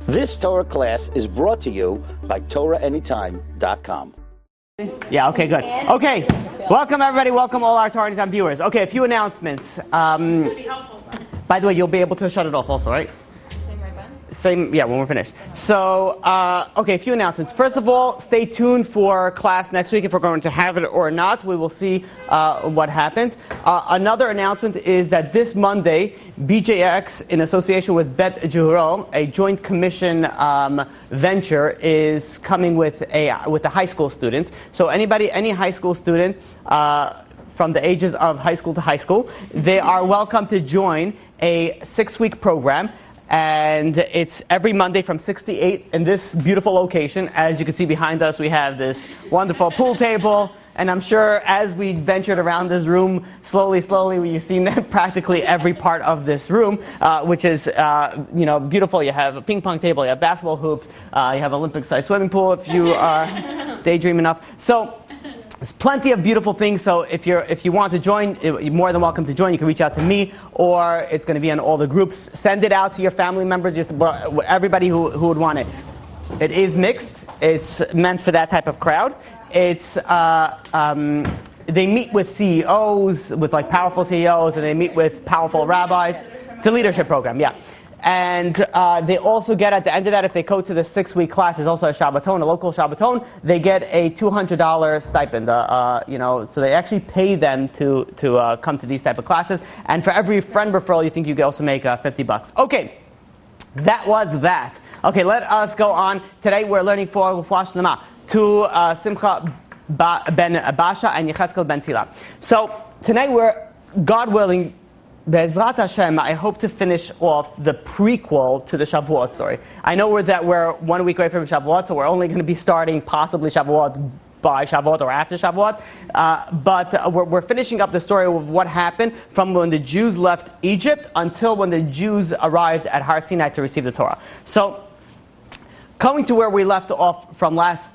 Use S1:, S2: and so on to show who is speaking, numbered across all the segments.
S1: This Torah class is brought to you by TorahAnytime.com.
S2: Yeah, okay, good. Okay, welcome everybody, welcome all our Torah Anytime viewers. Okay, a few announcements. By the way, you'll be able to shut it off also, right? Same, yeah, when we're finished. So, okay, a few announcements. First of all, stay tuned for class next week if we're going to have it or not. We will see what happens. Another announcement is that this Monday, BJX, in association with Bet Jehuro, a joint commission venture, is coming with the high school students. So any high school student from the ages of high school to high school, they are welcome to join a 6-week program. And it's every Monday from 6 to 8 in this beautiful location. As you can see behind us, we have this wonderful pool table. And I'm sure as we ventured around this room, slowly, you've seen practically every part of this room, which is beautiful. You have a ping pong table, you have basketball hoops, you have Olympic-sized swimming pool if you daydream enough. So there's plenty of beautiful things, so if you want to join, you're more than welcome to join. You can reach out to me, or it's going to be on all the groups. Send it out to your family members, everybody who would want it. It is mixed. It's meant for that type of crowd. It's they meet with CEOs, with like powerful CEOs, and they meet with powerful rabbis. It's a leadership program, yeah. And they also get, at the end of that, if they go to the 6-week class, there's also a Shabbaton, a local Shabbaton, they get a $200 stipend. So they actually pay them to come to these type of classes. And for every friend referral, you think you can also make $50. Okay, that was that. Okay, let us go on. Today we're learning for Refuah Shlema to Simcha ben Basha and Yecheskel ben Tzila. So tonight we're, God willing, Be'ezrat Hashem, I hope to finish off the prequel to the Shavuot story. I know we're 1 week away from Shavuot, so we're only going to be starting possibly Shavuot by Shavuot or after Shavuot. But we're finishing up the story of what happened from when the Jews left Egypt until when the Jews arrived at Har Sinai to receive the Torah. So, coming to where we left off from last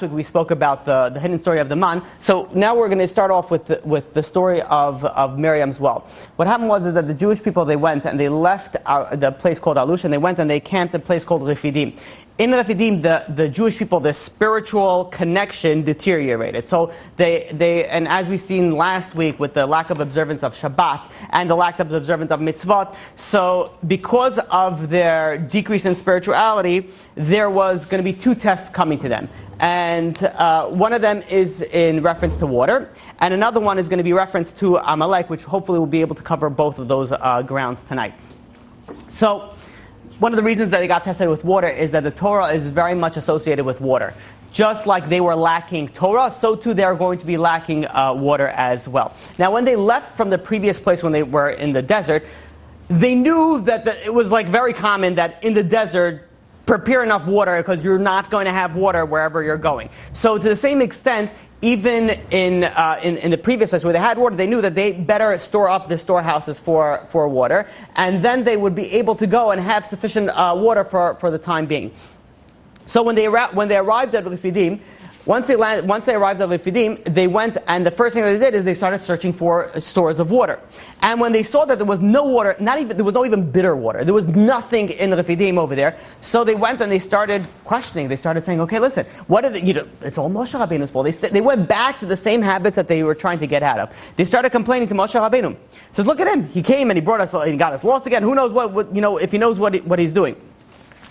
S2: week, we spoke about the hidden story of the man. So now we're going to start off with the story of Miriam's well. What happened was that the Jewish people, they went and they left the place called Alush, and they went and they camped at a place called Refidim. In Refidim, the Jewish people, their spiritual connection deteriorated. So they and as we've seen last week with the lack of observance of Shabbat and the lack of observance of mitzvot, so because of their decrease in spirituality, there was going to be 2 tests coming to them. And one of them is in reference to water, and another one is going to be reference to Amalek, which hopefully we'll be able to cover both of those grounds tonight. So one of the reasons that they got tested with water is that the Torah is very much associated with water. Just like they were lacking Torah, so too they are going to be lacking water as well. Now, when they left from the previous place when they were in the desert, they knew that it was like very common that in the desert, prepare enough water because you're not going to have water wherever you're going. So to the same extent, even in the previous place where they had water, they knew that they better store up the storehouses for water, and then they would be able to go and have sufficient water for the time being. So when they arrived at Refidim, once they arrived at Refidim, they went, and the first thing they did is they started searching for stores of water. And when they saw that there was no water, there was no even bitter water, there was nothing in Refidim over there, so they went and they started questioning. They started saying, okay, listen, what are it's all Moshe Rabbeinu's fault. They went back to the same habits that they were trying to get out of. They started complaining to Moshe Rabbeinu. Says, look at him, he came and he brought us, he got us lost again. Who knows if he knows what he's doing.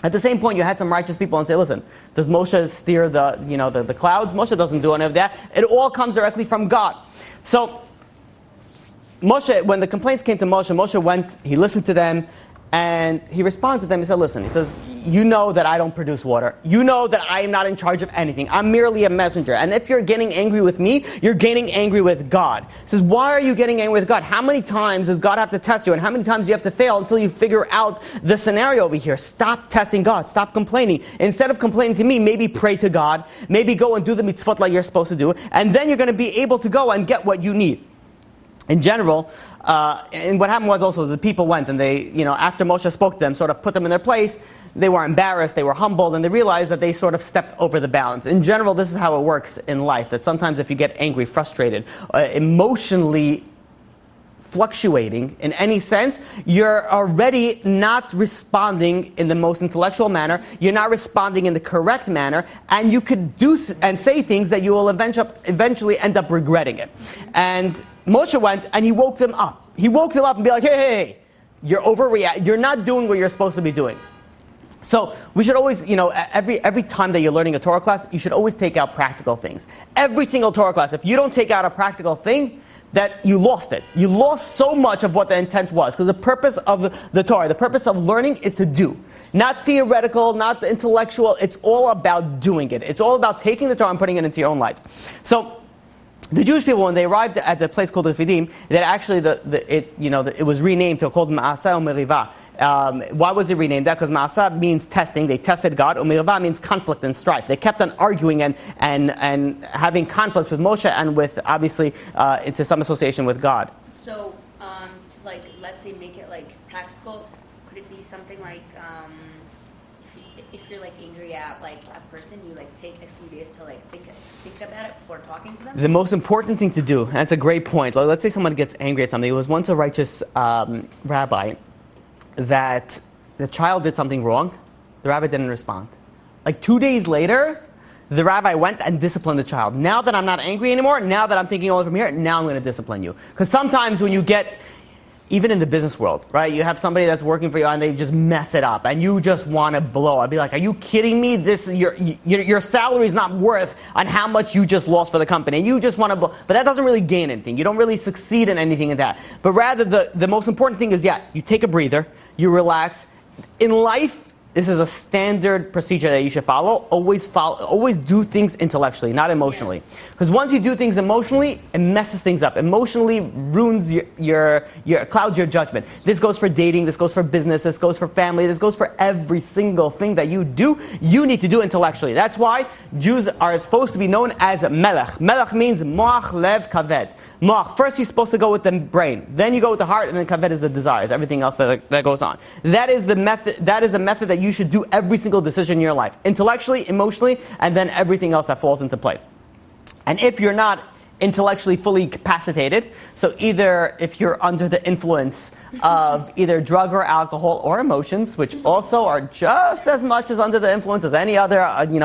S2: At the same point, you had some righteous people and say, listen, does Moshe steer the clouds? Moshe doesn't do any of that. It all comes directly from God. So Moshe, when the complaints came to Moshe, Moshe went, he listened to them, and he responded to them. He said, listen, he says, you know that I don't produce water. You know that I am not in charge of anything. I'm merely a messenger. And if you're getting angry with me, you're getting angry with God. He says, why are you getting angry with God? How many times does God have to test you? And how many times do you have to fail until you figure out the scenario over here? Stop testing God. Stop complaining. Instead of complaining to me, maybe pray to God. Maybe go and do the mitzvot like you're supposed to do. And then you're going to be able to go and get what you need. In general, and what happened was also the people went and they, after Moshe spoke to them, sort of put them in their place, they were embarrassed, they were humbled, and they realized that they sort of stepped over the bounds. In general, this is how it works in life, that sometimes if you get angry, frustrated, emotionally fluctuating in any sense, you're already not responding in the most intellectual manner, you're not responding in the correct manner, and you could do and say things that you will eventually end up regretting it. And Moshe went and he woke them up. He woke them up and be like, hey, you're overreacting. You're not doing what you're supposed to be doing. So we should always, every time that you're learning a Torah class, you should always take out practical things. Every single Torah class, if you don't take out a practical thing, that you lost it. You lost so much of what the intent was. Because the purpose of the Torah, the purpose of learning is to do. Not theoretical, not intellectual. It's all about doing it. It's all about taking the Torah and putting it into your own lives. So the Jewish people, when they arrived at the place called the Fidim, that actually it was renamed to called Ma'aseh U'Merivah. Why was it renamed that? Because Ma'aseh means testing. They tested God. U'Merivah means conflict and strife. They kept on arguing and having conflicts with Moshe and with, obviously, into some association with God.
S3: So, to let's say make it practical, could it be something like, if you're angry at a person, you take a few days to think about it before talking to them?
S2: The most important thing to do, and that's a great point. Let's say someone gets angry at something. It was once a righteous rabbi that the child did something wrong. The rabbi didn't respond. 2 days later, the rabbi went and disciplined the child. Now that I'm not angry anymore, now that I'm thinking all from here, now I'm going to discipline you. Because sometimes when you get, even in the business world, right, you have somebody that's working for you and they just mess it up and you just want to blow. I'd be like, are you kidding me? Your salary is not worth on how much you just lost for the company. And you just want to blow. But that doesn't really gain anything. You don't really succeed in anything in that. But rather, the most important thing is, you take a breather, you relax. In life, this is a standard procedure that you should follow. Always do things intellectually, not emotionally. Because once you do things emotionally, it messes things up. Emotionally ruins your clouds your judgment. This goes for dating, this goes for business, this goes for family, this goes for every single thing that you do. You need to do intellectually. That's why Jews are supposed to be known as Melech. Melech means Moach Lev Kaved. Moach, first you're supposed to go with the brain, then you go with the heart, and then kaved is the desires, everything else that goes on. That is the method that you should do every single decision in your life. Intellectually, emotionally, and then everything else that falls into play. And if you're not intellectually fully capacitated, so either if you're under the influence of either drug or alcohol or emotions, which also are just as much as under the influence as any other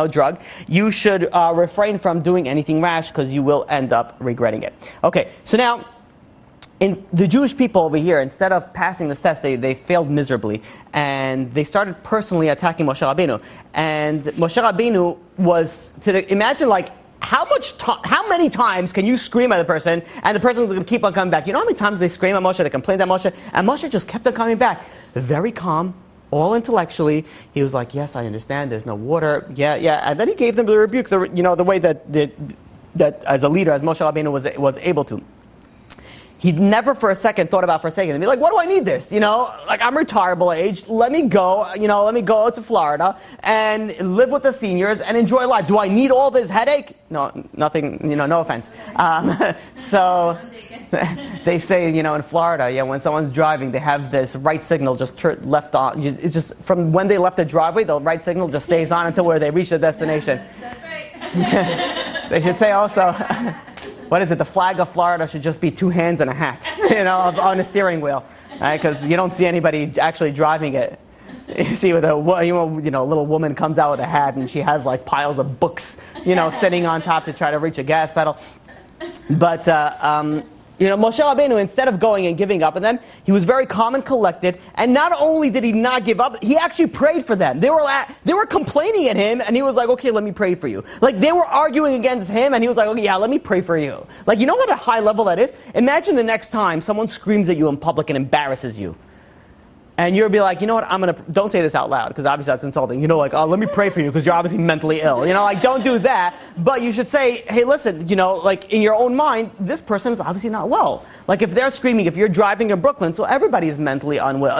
S2: drug, you should refrain from doing anything rash because you will end up regretting it. Okay, so now in the Jewish people over here, instead of passing this test, they failed miserably, and they started personally attacking Moshe Rabbeinu. And Moshe Rabbeinu was imagine how many times can you scream at the person and the person's going to keep on coming back? You know how many times they scream at Moshe, they complained at Moshe, and Moshe just kept on coming back. Very calm, all intellectually. He was like, yes, I understand, there's no water, yeah. And then he gave them the rebuke, the way that as a leader, as Moshe Rabbeinu was able to. He never for a second thought about forsaking them. He'd be like, what do I need this? I'm retirable age. Let me go to Florida and live with the seniors and enjoy life. Do I need all this headache? No, nothing, no offense. So they say, in Florida, when someone's driving, they have this right signal just left on. It's just from when they left the driveway, the right signal just stays on until where they reach the destination.
S3: That's right.
S2: They should say also, what is it? The flag of Florida should just be 2 hands and a hat, on a steering wheel, right? Because you don't see anybody actually driving it. You see, with a little woman comes out with a hat and she has piles of books, sitting on top to try to reach a gas pedal. But Moshe Rabbeinu, instead of going and giving up on them, he was very calm and collected. And not only did he not give up, he actually prayed for them. They were complaining at him, and he was like, okay, let me pray for you. They were arguing against him, and he was like, okay, yeah, let me pray for you. You know what a high level that is? Imagine the next time someone screams at you in public and embarrasses you. And you'll be like, you know what, don't say this out loud, because obviously that's insulting. Oh, let me pray for you, because you're obviously mentally ill. Don't do that. But you should say, hey, listen, in your own mind, this person is obviously not well. If they're screaming, if you're driving in Brooklyn, so everybody is mentally unwell.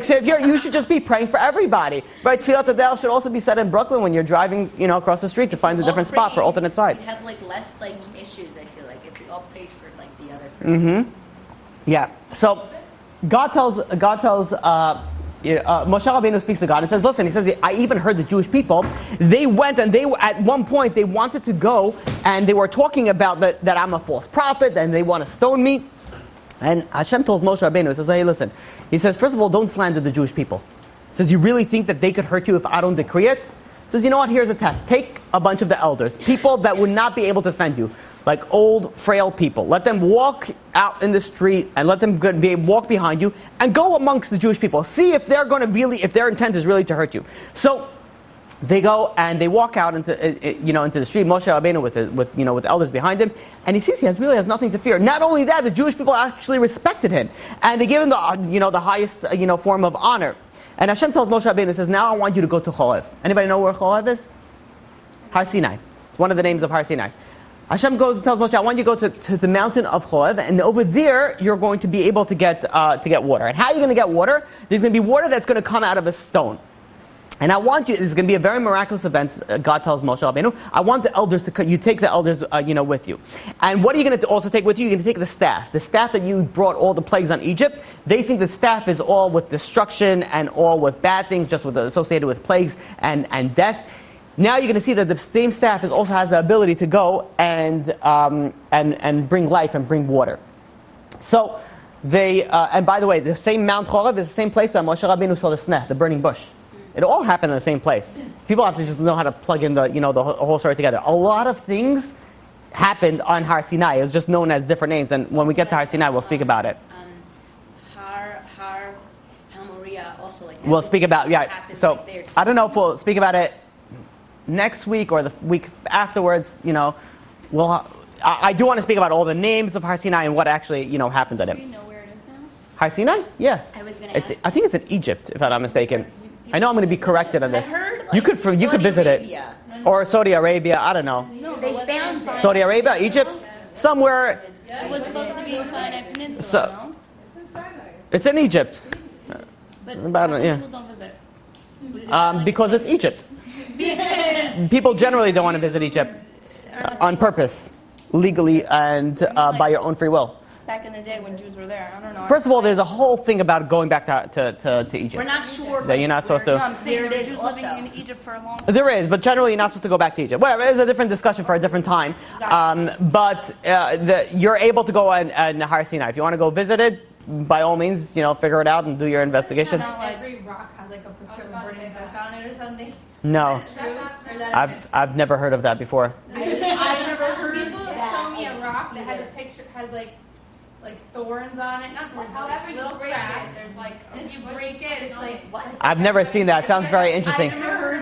S2: So you should just be praying for everybody. Right? Tfilat Adel should also be said in Brooklyn when you're driving, across the street to find a different spot for alternate side.
S3: You'd have less issues, I feel if we all prayed for the other person.
S2: Mm-hmm. Yeah. So God tells Moshe Rabbeinu speaks to God and says, listen, he says, I even heard the Jewish people, they went and at one point they wanted to go and they were talking about that I'm a false prophet and they want to stone me. And Hashem tells Moshe Rabbeinu, he says, hey, listen. He says, first of all, don't slander the Jewish people. He says, you really think that they could hurt you if I don't decree it? He says, you know what, here's a test. Take a bunch of the elders, people that would not be able to defend you, like old, frail people. Let them walk out in the street and let them walk behind you and go amongst the Jewish people. See if they're going to really, if their intent is really to hurt you. So they go and they walk out into the street. Moshe Rabbeinu with the elders behind him, and he sees he really has nothing to fear. Not only that, the Jewish people actually respected him, and they gave him the highest form of honor. And Hashem tells Moshe Rabbeinu, he says, now I want you to go to Cholev. Anybody know where Cholev is? Har Sinai. It's one of the names of Har Sinai. Hashem goes and tells Moshe, I want you to go to the mountain of Cholev, and over there you're going to be able to get water. And how are you going to get water? There's going to be water that's going to come out of a stone. And I want you, this is going to be a very miraculous event, God tells Moshe Rabbeinu, I want the elders you take the elders, with you. And what are you going to also take with you? You're going to take the staff that you brought all the plagues on Egypt. They think the staff is all with destruction and all with bad things, just associated with plagues and death. Now you're going to see that the same staff also has the ability to go and bring life and bring water. So they, and by the way, the same Mount Chorev is the same place where Moshe Rabbeinu saw the sneh, the burning bush. It all happened in the same place. People have to just know how to plug in the whole story together. A lot of things happened on Har Sinai. It was just known as different names, and when we get to Har Sinai, we'll speak about it.
S3: Har Moriah also
S2: we'll speak about So I don't know if we'll speak about it next week or the week afterwards. I do want to speak about all the names of Har Sinai and what actually happened to him.
S3: Do you know where it is now?
S2: Har Sinai? Yeah.
S3: I was going to ask.
S2: I think it's in Egypt, if I'm not mistaken. I know I'm going to be corrected on this.
S3: I heard,
S2: you could visit
S3: Arabia.
S2: it, or Saudi Arabia. I don't know.
S3: No, they found
S2: Saudi Arabia, Egypt, somewhere.
S3: It was supposed to be in Sinai Peninsula. No?
S4: It's in Sinai.
S2: It's in Egypt.
S3: But
S2: yeah.
S3: people don't visit.
S2: Because it's Egypt. People generally don't want to visit Egypt on purpose, legally, and by your own free will.
S3: Back in the day when Jews were there, I don't know.
S2: First of all, there's a whole thing about going back to Egypt.
S3: We're not sure.
S2: That you're not supposed to.
S3: No, I'm saying there is Jews living in Egypt for a long time.
S2: There is, but generally you're not supposed to go back to Egypt. Whatever, it's a different discussion for a different time. You're able to go on Har Sinai. If you want to go visit it, by all means, figure it out and do your investigation.
S5: Every rock has like a picture of a burning bush on it or something.
S2: No, I've never heard of that before.
S5: I've never heard. People show me a rock that has a picture, has like thorns on it, not thorns,
S4: However you
S5: little
S4: break
S5: cracks.
S4: it, there's like.
S5: And if you break it, it's like what?
S2: I've never seen that. It sounds very interesting.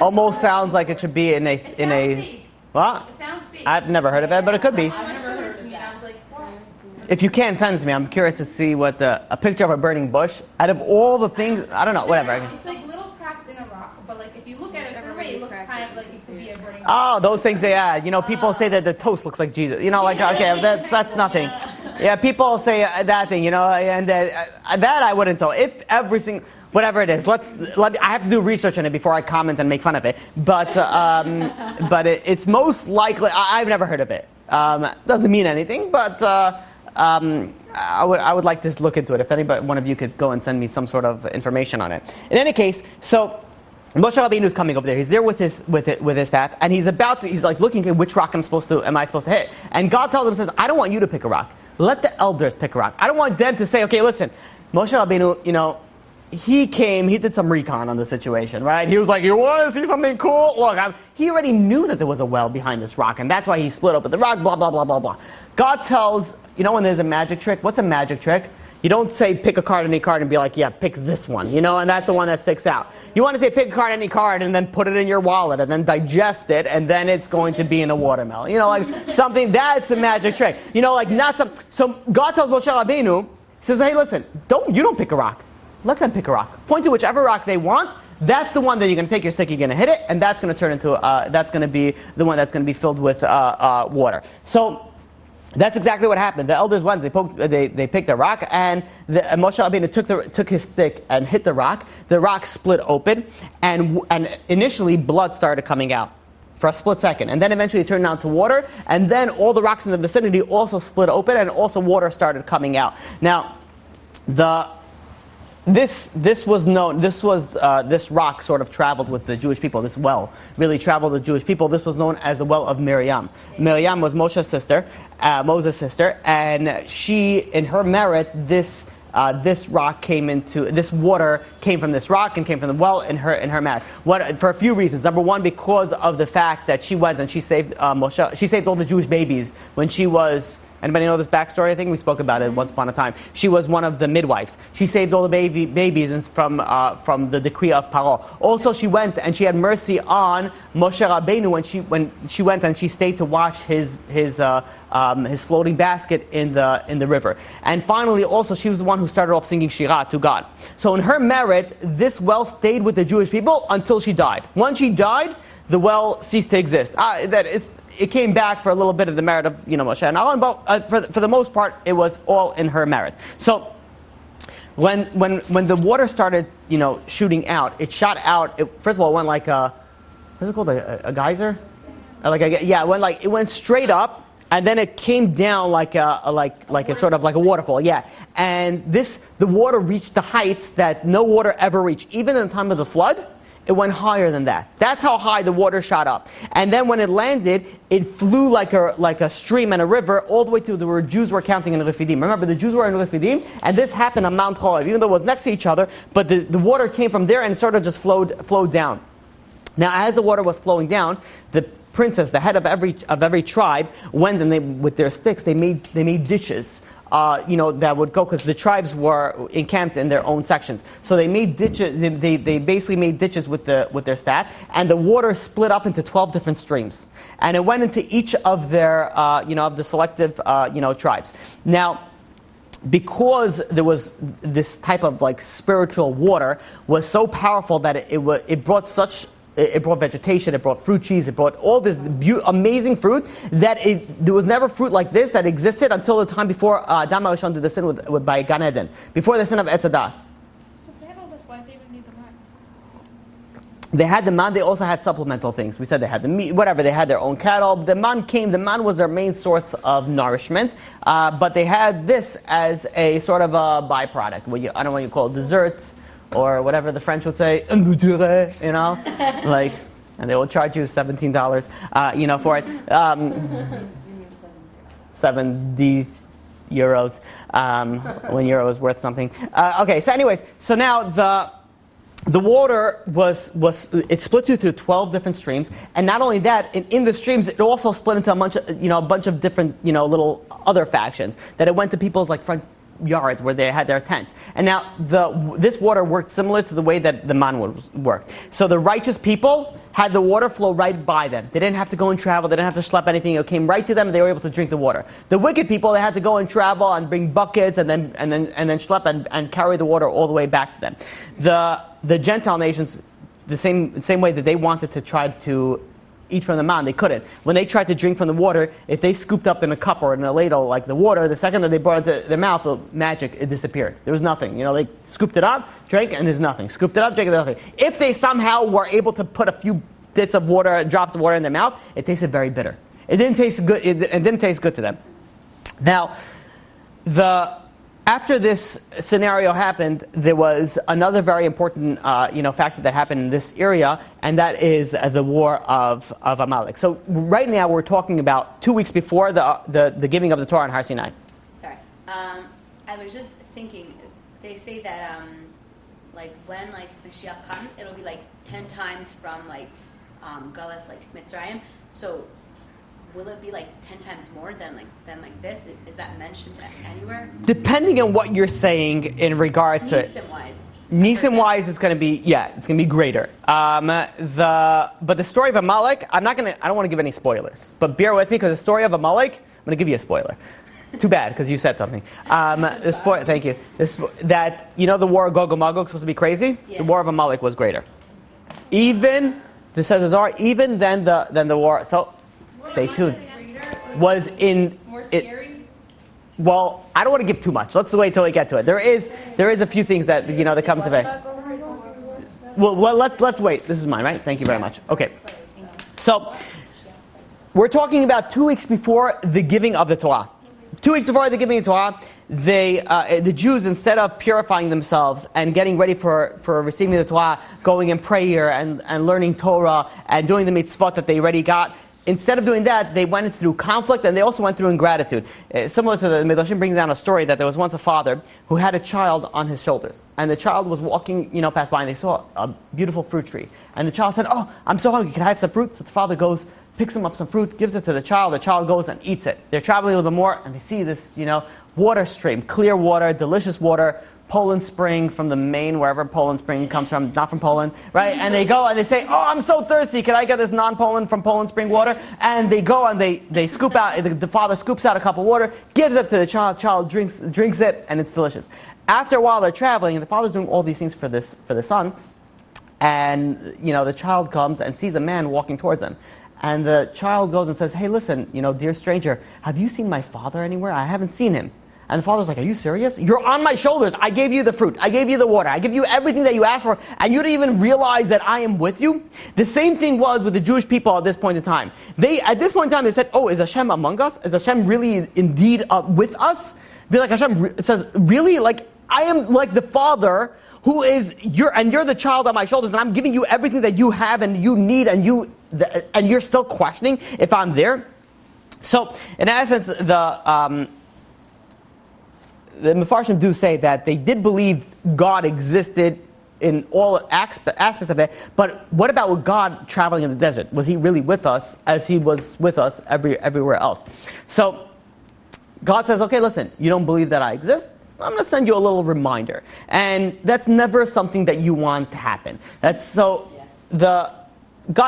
S2: Almost sounds like it should be in a. What?
S5: It sounds fake.
S2: I've never heard of it, but it could be.
S5: I've never heard of it. I was like, what?
S2: If you can send it to me, I'm curious to see what a picture of a burning bush. Out of all the things, I don't know, whatever.
S5: It's like little cracks in a rock, but like if you look at it from away, it looks kind of like it could be a burning.
S2: Oh, those things they add. People say that the toast looks like Jesus. Okay, that's nothing. Yeah, people say that thing, and that I wouldn't. So if every single, whatever it is, I have to do research on it before I comment and make fun of it. But it's most likely, I've never heard of it. Doesn't mean anything, but I would like to look into it. If one of you could go and send me some sort of information on it. In any case, so Moshe Rabbeinu is coming over there. He's there with his staff, and he's like looking at which rock am I supposed to hit. And God tells him, says, I don't want you to pick a rock. Let the elders pick a rock. I don't want them to say, okay, listen, Moshe Rabbeinu, he came, he did some recon on the situation, right? He was like, you want to see something cool? Look, he already knew that there was a well behind this rock, and that's why he split open the rock, blah, blah, blah, blah, blah. God tells, when there's a magic trick, what's a magic trick? You don't say pick a card, any card, and be like, yeah, pick this one, and that's the one that sticks out. You want to say pick a card, any card, and then put it in your wallet, and then digest it, and then it's going to be in a watermelon. Like something, that's a magic trick. Not some. So God tells Moshe Rabbeinu, he says, hey, listen, you don't pick a rock. Let them pick a rock. Point to whichever rock they want. That's the one that you're going to take your stick, you're going to hit it, and that's going to turn into, that's going to be the one that's going to be filled with water. So that's exactly what happened. The elders went, they picked a rock, and Moshe Rabbeinu took his stick and hit the rock. The rock split open, and initially blood started coming out for a split second. And then eventually it turned down to water, and then all the rocks in the vicinity also split open, and also water started coming out. Now, this was known. This rock sort of traveled with the Jewish people. This well really traveled with the Jewish people. This was known as the well of Miriam. Miriam was Moshe's sister, Moses' sister, and she, in her merit, this rock came into this water came from this rock and came from the well in her merit. For a few reasons. Number one, because of the fact that she went and she saved Moshe. She saved all the Jewish babies when she was. Anybody know this backstory? I think we spoke about it once upon a time. She was one of the midwives. She saved all the babies from the decree of Paro. Also, she went and she had mercy on Moshe Rabbeinu when she went and she stayed to watch his floating basket in the river. And finally, also, she was the one who started off singing Shirah to God. So in her merit, this well stayed with the Jewish people until she died. Once she died, the well ceased to exist. It came back for a little bit of the merit of Moshe and Aaron, but for the most part, it was all in her merit. So when the water started shooting out, it shot out. First of all, it went like what's it called, a geyser? It went straight up, and then it came down like a sort of like a waterfall. Yeah, and the water reached the heights that no water ever reached, even in the time of the flood. It went higher than that. That's how high the water shot up. And then when it landed, it flew like a stream and a river all the way to where Jews were camping in Refidim. Remember, the Jews were in Refidim, and this happened on Mount Cholav, even though it was next to each other, but the water came from there and it sort of just flowed down. Now, as the water was flowing down, the princess, the head of every tribe, went and with their sticks, they made ditches. That would go, because the tribes were encamped in their own sections. So they made ditches. They basically made ditches with their staff, and the water split up into 12 different streams, and it went into each of their of the selective tribes. Now, because there was this type of spiritual water was so powerful that it brought such. It brought vegetation, it brought fruit trees, it brought all this amazing fruit that there was never fruit like this that existed until the time before Adam HaRishon did the sin by Gan Eden, before the sin of Etz Hadas.
S5: So if they had all this, why did they even need the man?
S2: They had the man, they also had supplemental things. We said they had the meat, whatever, they had their own cattle. The man was their main source of nourishment, but they had this as a sort of a byproduct. I don't know what you call it, dessert, or whatever the French would say, and they will charge you $17, for it. 70 euros, when euro is worth something. Okay, so anyways, so now the water it split through 12 different streams, and not only that, in the streams it also split into a bunch of different little other factions, that it went to people's front yards where they had their tents. And now this water worked similar to the way that the man would work. So the righteous people had the water flow right by them. They didn't have to go and travel. They didn't have to schlep anything. It came right to them, and they were able to drink the water. The wicked people, they had to go and travel and bring buckets and then schlep and carry the water all the way back to them. The Gentile nations, the same way that they wanted to try to eat from the man, they couldn't. When they tried to drink from the water, if they scooped up in a cup or in a ladle the water, the second that they brought it to their mouth, the magic, it disappeared. There was nothing. They scooped it up, drank, and there's nothing. Scooped it up, drank, and there's nothing. If they somehow were able to put a few drops of water in their mouth, it tasted very bitter. It didn't taste good. It didn't taste good to them. Now, after this scenario happened, there was another very important factor that happened in this area, and that is the war of Amalek. So right now we're talking about 2 weeks before the giving of the Torah on Har Sinai.
S3: Sorry. I was just thinking, they say that when Mashiach comes, it'll be 10 times from Galus Mitzrayim. So will it be 10 times more than this? Is that mentioned anywhere?
S2: Depending on what you're saying in regards to Nisim-wise, it's going to be greater. But the story of Amalek, I don't want to give any spoilers, but bear with me, because the story of Amalek, I'm going to give you a spoiler. Too bad, because you said something. Thank you. The war of Gog and Magog was supposed to be crazy. Yeah. The war of Amalek was greater. Even this says Azar, even than the war. So. Stay tuned. Was in
S5: more scary?
S2: Well, I don't want to give too much. Let's wait till we get to it. There is a few things that that come to me. Well, let's wait. This is mine, right? Thank you very much. Okay. So we're talking about 2 weeks before the giving of the Torah. 2 weeks before the giving of Torah, the Jews, instead of purifying themselves and getting ready for receiving the Torah, going in prayer and learning Torah and doing the mitzvot that they already got, instead of doing that, they went through conflict and they also went through ingratitude. Similar to the Midrashim brings down a story that there was once a father who had a child on his shoulders. And the child was walking, past by, and they saw a beautiful fruit tree. And the child said, "Oh, I'm so hungry, can I have some fruit?" So the father goes, picks him up some fruit, gives it to the child goes and eats it. They're traveling a little bit more, and they see this, water stream, clear water, delicious water, Poland Spring from the Maine, wherever Poland Spring comes from, not from Poland, right? And they go and they say, "Oh, I'm so thirsty, can I get this non-Poland from Poland Spring water?" And they go and they scoop out, the father scoops out a cup of water, gives it to the child drinks it, and it's delicious. After a while they're traveling, and the father's doing all these things for the son, and the child comes and sees a man walking towards him. And the child goes and says, "Hey, listen, dear stranger, have you seen my father anywhere? I haven't seen him." And the father's like, "Are you serious? You're on my shoulders. I gave you the fruit. I gave you the water. I give you everything that you asked for, and you didn't even realize that I am with you?" The same thing was with the Jewish people at this point in time. At this point in time, they said, "Oh, is Hashem among us? Is Hashem really indeed with us?" Be like, Hashem says, "Really? Like, I am like the father who is you're the child on my shoulders, and I'm giving you everything that you have and you need, and you're still questioning if I'm there?" So, in essence, the Mefarshim do say that they did believe God existed in all aspects of it, but what about God traveling in the desert? Was he really with us as he was with us everywhere else? So God says, "Okay, listen, you don't believe that I exist? I'm going to send you a little reminder." And that's never something that you want to happen. God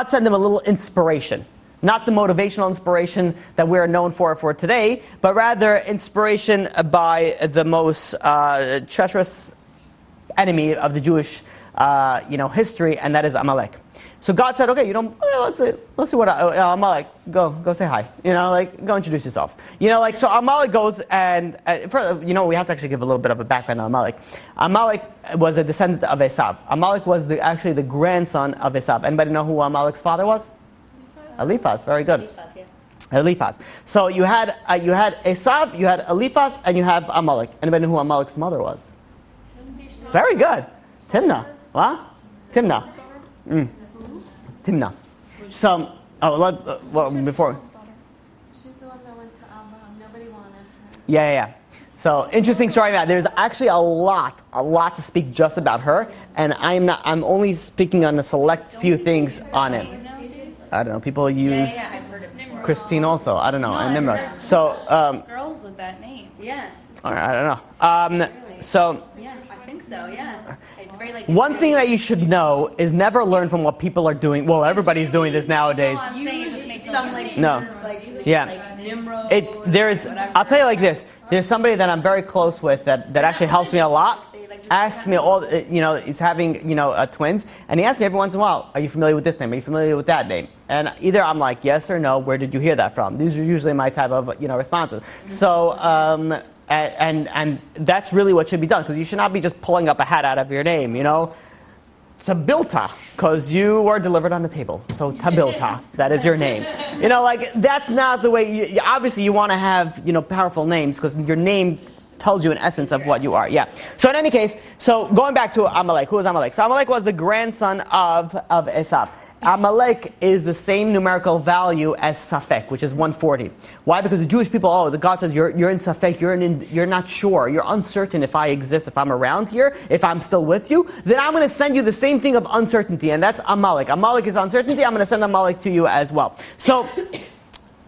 S2: sent them a little inspiration. Not the motivational inspiration that we're known for today, but rather inspiration by the most treacherous enemy of the Jewish history, and that is Amalek. So God said, "Okay, let's see what Amalek, go say hi. Go introduce yourselves." So Amalek goes and we have to actually give a little bit of a background on Amalek. Amalek was a descendant of Esau. Amalek was actually the grandson of Esau. Anybody know who Amalek's father was? Eliphaz. Very good. Eliphaz. So you had Esau, you had Eliphaz, and you have Amalek. Anybody know who Amalek's mother was? Very good. Timnah. What? Timnah. Timnah. So, before.
S5: She's the one that went to Abraham. Nobody wanted her.
S2: Yeah. So, interesting story about it. There's actually a lot to speak just about her, and I'm only speaking on a select few things on it. I don't know. People use Christine also. I don't know. And Nimrod. So,
S3: girls with that name. Yeah.
S2: I don't know. So.
S3: Yeah, I think so. Yeah. It's very
S2: one thing that you should know is never learn from what people are doing. Well, everybody's doing this nowadays.
S3: I'm saying it just makes some Nimrod.
S2: I'll tell you like this. There's somebody that I'm very close with that actually helps me a lot. Asks me all, he's having, twins, and he asks me every once in a while, "Are you familiar with this name? Are you familiar with that name?" And either I'm like, yes or no. Where did you hear that from? These are usually my type of, responses. So, and that's really what should be done, because you should not be just pulling up a hat out of your name, Tabilta, because you were delivered on the table. So Tabilta, that is your name. That's not the way. Obviously, you want to have, powerful names, because your name tells you an essence of what you are. Yeah. So in any case, going back to Amalek. Who was Amalek? So Amalek was the grandson of Esau. Amalek is the same numerical value as Safek, which is 140. Why? Because the Jewish people, the God says, you're in Safek, you're not sure, you're uncertain if I exist, if I'm around here, if I'm still with you, then I'm going to send you the same thing of uncertainty, and that's Amalek. Amalek is uncertainty, I'm going to send Amalek to you as well. So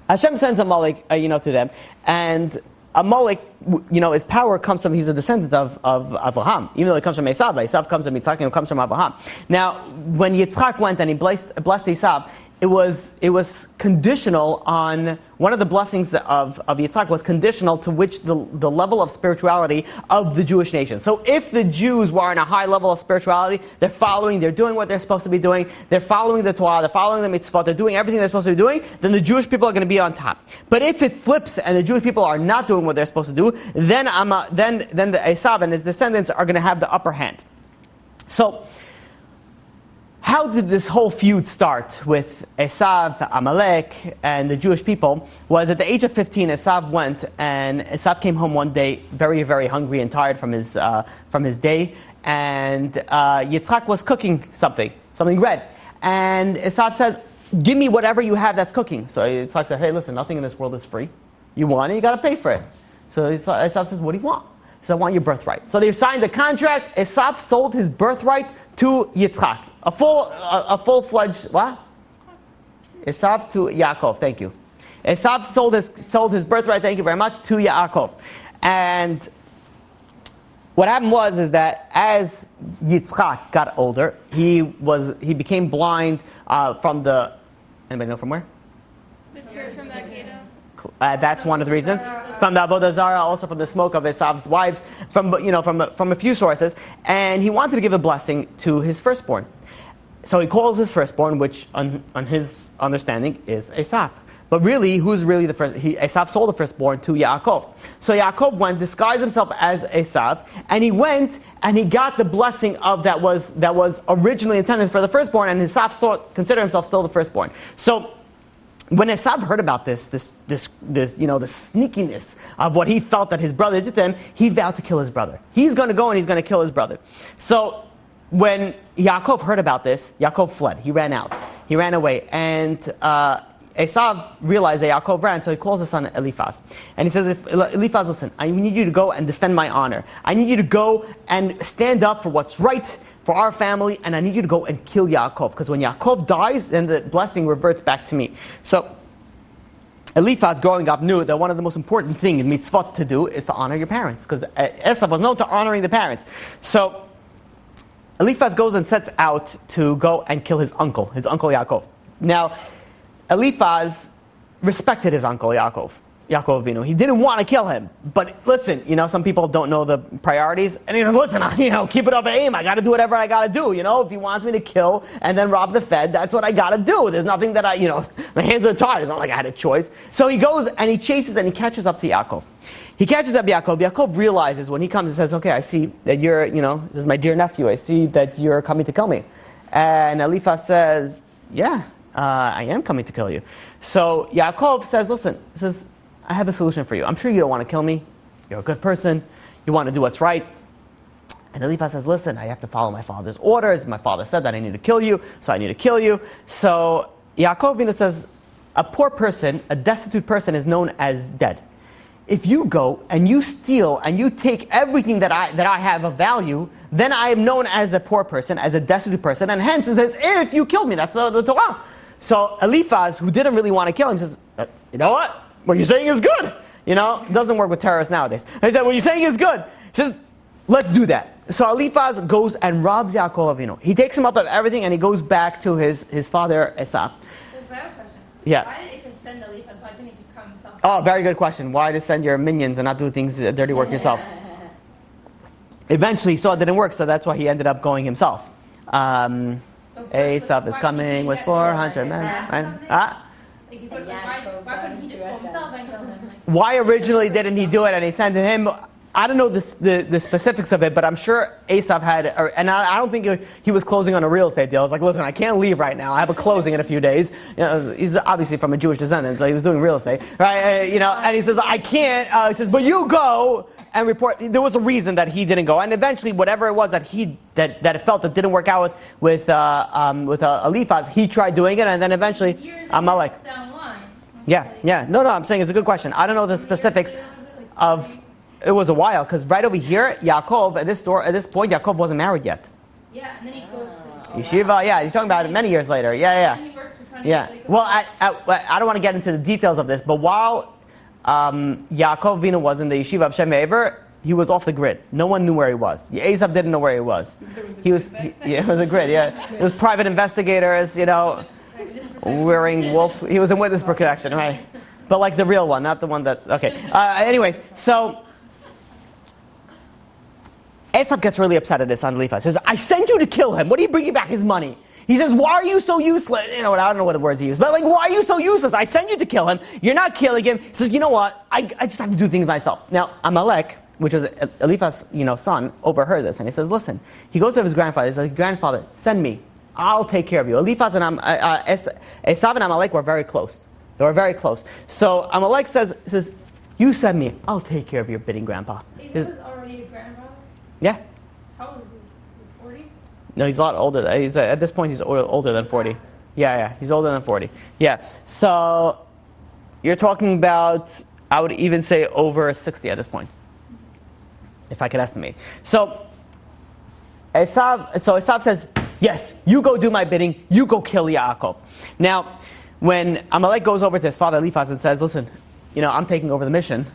S2: Hashem sends Amalek, to them, and Amalek, his power comes from, he's a descendant of Abraham. Even though it comes from Esau, Esau comes from Yitzchak, and it comes from Abraham. Now, when Yitzchak went and he blessed Esau, it was conditional on, one of the blessings of Yitzchak was conditional to which the level of spirituality of the Jewish nation. So if the Jews were on a high level of spirituality, they're doing what they're supposed to be doing, they're following the Torah, they're following the mitzvot, they're doing everything they're supposed to be doing, then the Jewish people are going to be on top. But if it flips and the Jewish people are not doing what they're supposed to do, then the Esau and his descendants are going to have the upper hand. So, how did this whole feud start with Esau, Amalek, and the Jewish people? Was at the age of 15, Esau went, and Esau came home one day very, very hungry and tired from his day, and Yitzchak was cooking something red. And Esau says, give me whatever you have that's cooking. So Yitzchak said, hey, listen, nothing in this world is free. You want it, you got to pay for it. So Esau says, what do you want? He said, I want your birthright. So they signed the contract. Esau sold his birthright to Yitzchak. A full-fledged, what? Esau to Yaakov, thank you. Esau sold his birthright, thank you very much, to Yaakov. And what happened is that as Yitzchak got older, he became blind from the, anybody know from where?
S5: From that ghetto.
S2: That's one of the reasons. From the Avodah Zarah, also from the smoke of Esau's wives, from a few sources. And he wanted to give a blessing to his firstborn. So he calls his firstborn, which on his understanding is Esau. But really, who's really the first? Esau sold the firstborn to Yaakov. So Yaakov went, disguised himself as Esau, and he went and he got the blessing of that was originally intended for the firstborn, and Esau considered himself still the firstborn. So when Esau heard about this the sneakiness of what he felt that his brother did to him, he vowed to kill his brother. He's going to go and he's going to kill his brother. So when Yaakov heard about this, Yaakov fled. He ran out. He ran away. And Esau realized that Yaakov ran, so he calls his son Eliphaz. And he says, Eliphaz, listen, I need you to go and defend my honor. I need you to go and stand up for what's right for our family, and I need you to go and kill Yaakov. Because when Yaakov dies, then the blessing reverts back to me. So Eliphaz, growing up, knew that one of the most important things in mitzvot to do is to honor your parents. Because Esau was known to honoring the parents. So Eliphaz goes and sets out to go and kill his uncle Yaakov. Now, Eliphaz respected his uncle Yaakov Avinu. He didn't want to kill him. But listen, some people don't know the priorities. And he said, listen, keep it up aim. I got to do whatever I got to do. If he wants me to kill and then rob the Fed, that's what I got to do. There's nothing that my hands are tied. It's not like I had a choice. So he goes and he chases and he catches up to Yaakov. He catches up Yaakov. Yaakov realizes when he comes and says, okay, I see that you're, this is my dear nephew. I see that you're coming to kill me. And Eliphaz says, yeah, I am coming to kill you. So Yaakov says, listen, I have a solution for you. I'm sure you don't want to kill me. You're a good person. You want to do what's right. And Eliphaz says, listen, I have to follow my father's orders. My father said that I need to kill you, so I need to kill you. So Yaakov Avinu says, a poor person, a destitute person is known as dead. If you go and you steal and you take everything that I have of value, then I am known as a poor person, as a destitute person, and hence it says, if you killed me, that's the Torah. So Eliphaz, who didn't really want to kill him, says, you know what? What you're saying is good. It doesn't work with terrorists nowadays. He said, what you're saying is good. He says, let's do that. So Eliphaz goes and robs Yaakov Avinu. He takes him up of everything and he goes back to his father Esau.
S5: I have a question.
S2: Yeah.
S5: Why did Esau send Eliphaz? Why didn't he just come himself?
S2: Oh, very good question. Why to send your minions and not do things, dirty work yourself? Eventually he saw it didn't work, so that's why he ended up going himself. Esau is coming with 400 men. Right?
S5: Why couldn't he just go himself and kill him?
S2: Why originally didn't he do it and he sent him? I don't know the specifics of it, but I'm sure Esau had, and I don't think he was closing on a real estate deal. It's like, listen, I can't leave right now. I have a closing in a few days. He's obviously from a Jewish descendant, so he was doing real estate, right? And he says, I can't. He says, but you go and report. There was a reason that he didn't go, and eventually, whatever it was that it felt that didn't work out with Eliphaz, he tried doing it, and then eventually Amalek. Yeah. No, I'm saying it's a good question. I don't know the specifics of. It was a while, because right over here, Yaakov, at this point, Yaakov wasn't married yet.
S5: Yeah, and then he goes to
S2: Yeshiva, yeah, he's talking about it many years later. Yeah. Well, I don't want to get into the details of this, but while Yaakov Avinu was in the Yeshiva of Shem Ve'ever, he was off the grid. No one knew where he was. Esau didn't know where he was. It was a grid, yeah. It was private investigators, wearing wolf. He was in witness protection, right? But like the real one, not the one that, okay. Anyways, so Esau gets really upset at his son Eliphaz. He says, I sent you to kill him. What are you bringing back his money? He says, why are you so useless? I don't know what the words he used, but why are you so useless? I sent you to kill him. You're not killing him. He says, you know what? I just have to do things myself. Now, Amalek, which was Eliphaz's son, overheard this, and he says, listen. He goes to his grandfather. He says, grandfather, send me. I'll take care of you. Esau and Amalek were very close. They were very close. So Amalek says, you send me, I'll take care of your bidding, Grandpa.
S5: Esau was already a grandfather?
S2: Yeah.
S5: How old is he? He's 40?
S2: No, he's a lot older. At this point, he's older than 40. Yeah, he's older than 40. Yeah. So you're talking about, I would even say over 60 at this point, if I could estimate. So Esau says, yes, you go do my bidding. You go kill Yaakov. Now, when Amalek goes over to his father Eliphaz and says, listen, I'm taking over the mission.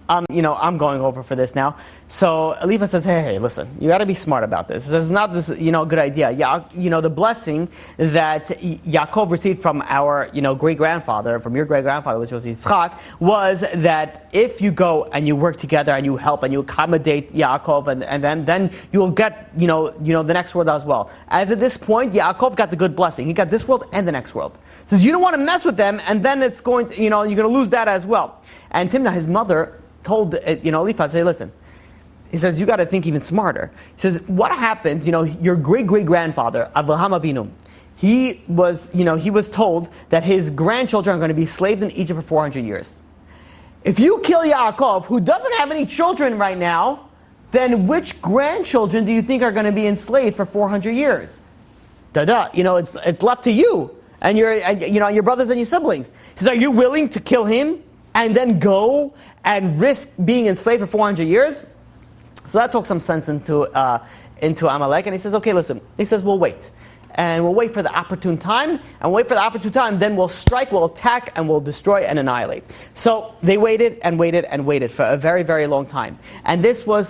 S2: I'm going over for this now. So Eliphaz says, hey, listen, you got to be smart about this. This is not good idea. The blessing that Yaakov received from our, great-grandfather, from your great-grandfather, which was Yitzchak, was that if you go and you work together and you help and you accommodate Yaakov, and then you'll get, the next world as well. As at this point, Yaakov got the good blessing. He got this world and the next world. He says, you don't want to mess with them, and then it's going to, you're going to lose that as well. And Timnah, his mother, told Eliphaz, say, listen. He says, you got to think even smarter. He says, what happens? Your great-great-grandfather, Avraham Avinu, he was told that his grandchildren are going to be slaves in Egypt for 400 years. If you kill Yaakov, who doesn't have any children right now, then which grandchildren do you think are going to be enslaved for 400 years? It's left to you and your brothers and your siblings. He says, are you willing to kill him and then go and risk being enslaved for 400 years? So that talks some sense into Amalek, and he says, okay, listen. He says, we'll wait. And we'll wait for the opportune time, then we'll strike, we'll attack, and we'll destroy and annihilate. So they waited and waited and waited for a very, very long time. And from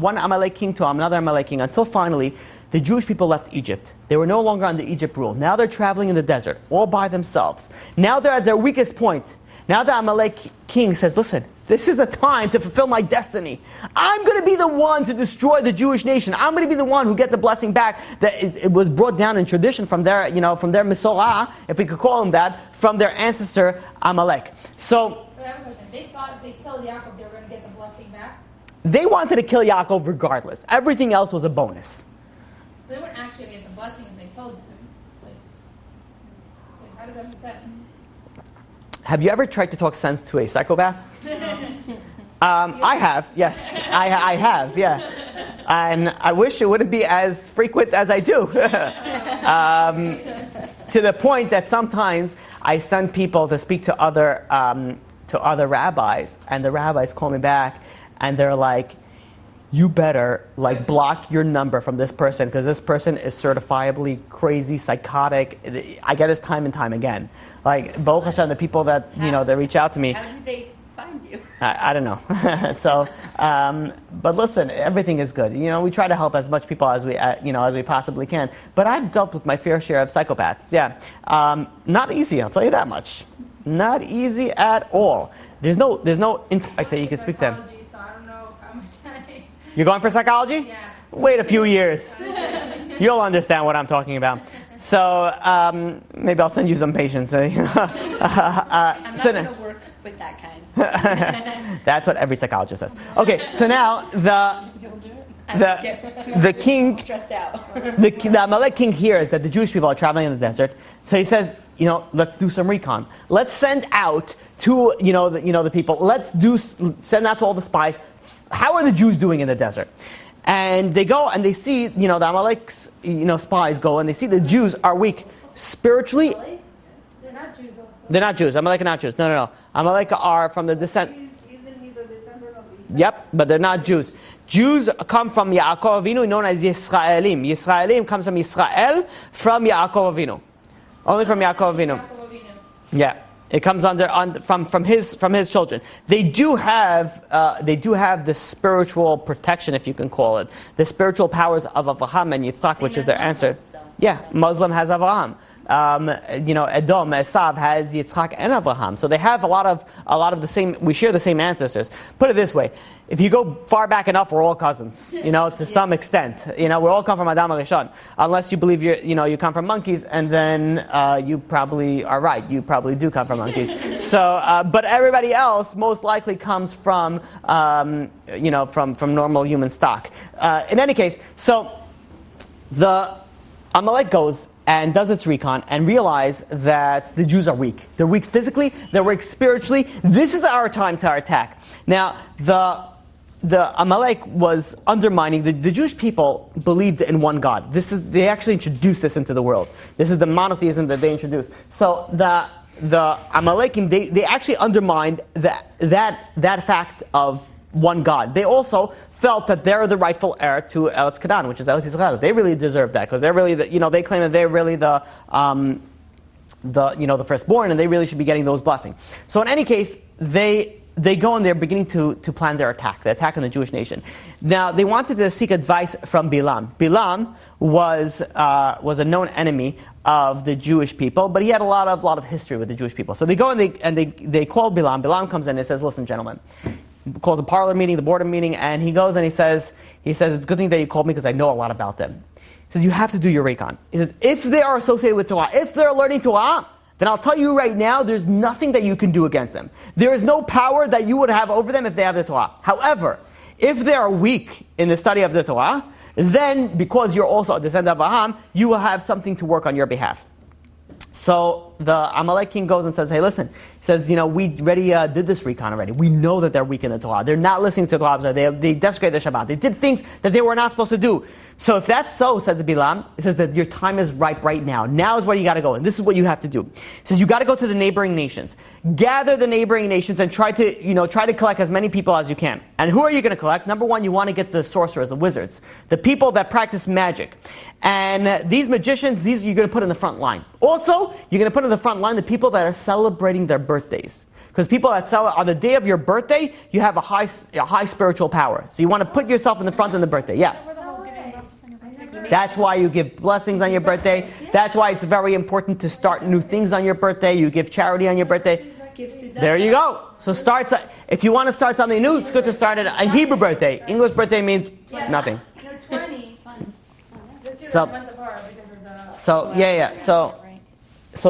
S2: one Amalek king to another Amalek king, until finally the Jewish people left Egypt. They were no longer under Egypt rule. Now they're traveling in the desert, all by themselves. Now they're at their weakest point. Now the Amalek king says, listen, this is the time to fulfill my destiny. I'm going to be the one to destroy the Jewish nation. I'm going to be the one who get the blessing back that it was brought down in tradition from their Misorah, if we could call them that, from their ancestor Amalek. So
S5: they thought if they killed Yaakov, they were going to get the blessing back?
S2: They wanted to kill Yaakov regardless. Everything else was a bonus.
S5: They weren't actually going to get the blessing if they killed him. How does that make sense?
S2: Have you ever tried to talk sense to a psychopath? I have, yes. I have, yeah. And I wish it wouldn't be as frequent as I do. To the point that sometimes I send people to speak to other rabbis, and the rabbis call me back, and they're like, you better block your number from this person because this person is certifiably crazy, psychotic. I get this time and time again. Baruch Hashem, the people that that reach out to me.
S3: How did they find you?
S2: I don't know. So, but listen, everything is good. We try to help as much people as we possibly can. But I've dealt with my fair share of psychopaths. Yeah, not easy. I'll tell you that much. Not easy at all. There's no intellect that you can speak to them. You're going for psychology?
S5: Yeah.
S2: Wait a few years. You'll understand what I'm talking about. So maybe I'll send you some patients.
S3: I'm not going to work with that kind.
S2: That's what every psychologist says. Okay, so now the king,
S3: stressed out.
S2: the Amalek king hears that the Jewish people are traveling in the desert. So he says, let's do some recon. Let's send out to the people. Send out to all the spies. How are the Jews doing in the desert? And they go and they see, the Amalek's, spies go and they see the Jews are weak spiritually.
S5: Really? They're not Jews also.
S2: They're not Jews. Amalek are not Jews. No. Amalek are from the descent.
S4: Isn't he the descendant of Esau?
S2: Yep, but they're not Jews. Jews come from Yaakov Avinu, known as Yisraelim. Yisraelim comes from Israel, from Yaakov Avinu. Only from Yaakov Avinu. Yeah. It comes from his children. They do have the spiritual protection, if you can call it, the spiritual powers of Avraham and Yitzchak, which is their answer. Yeah, Muslim has Avraham. Edom, Esau has Yitzchak and Avraham. So they have a lot of the same. We share the same ancestors. Put it this way: if you go far back enough, we're all cousins. To some extent. We all come from Adam Arishon, unless you believe you come from monkeys, and then you probably are right. You probably do come from monkeys. So, but everybody else most likely comes from from normal human stock. In any case, so the Amalek goes and does its recon and realize that the Jews are weak. They're weak physically, they're weak spiritually. This is our time to attack. Now, the Amalek was undermining, the Jewish people believed in one God. They actually introduced this into the world. This is the monotheism that they introduced. So the Amalekim, they actually undermined that fact of one God. They also felt that they're the rightful heir to Eretz Canaan, which is Eretz Yisrael. They really deserve that because they're really they claim that they're really the firstborn and they really should be getting those blessings. So in any case, they go and they're beginning to plan their attack, the attack on the Jewish nation. Now, they wanted to seek advice from Bilam. Bilam was a known enemy of the Jewish people, but he had a lot of history with the Jewish people. So they go and they call Bilam. Bilam comes in and says, "Listen, gentlemen," calls a parlor meeting, the board meeting, and he goes and he says, "It's a good thing that you called me because I know a lot about them." He says, "You have to do your recon." He says, "If they are associated with Torah, if they're learning Torah, then I'll tell you right now, there's nothing that you can do against them. There is no power that you would have over them if they have the Torah. However, if they are weak in the study of the Torah, then because you're also a descendant of Abraham, you will have something to work on your behalf." So the Amalek king goes and says, "Hey, listen," he says, "we already did this recon already. We know that they're weak in the Torah. They're not listening to the Torah. They desecrate the Shabbat. They did things that they were not supposed to do. So if that's so," says Bilam, it says that your time is ripe right now. Now is where you got to go, and this is what you have to do. He says you got to go to the neighboring nations, gather the neighboring nations, and try to collect as many people as you can. And who are you going to collect? Number one, you want to get the sorcerers, the wizards, the people that practice magic, and these magicians. These you're going to put in the front line. Also, you're going to put in the front line the people that are celebrating their birthdays. Because people that celebrate on the day of your birthday, you have a high spiritual power. So you want to put yourself in the front on the birthday. Yeah. That's why you give blessings on your birthday. That's why it's very important to start new things on your birthday. You give charity on your birthday. There you go. So if you want to start something new, it's good to start it on Hebrew birthday. English birthday means nothing.
S5: No, 20.
S2: So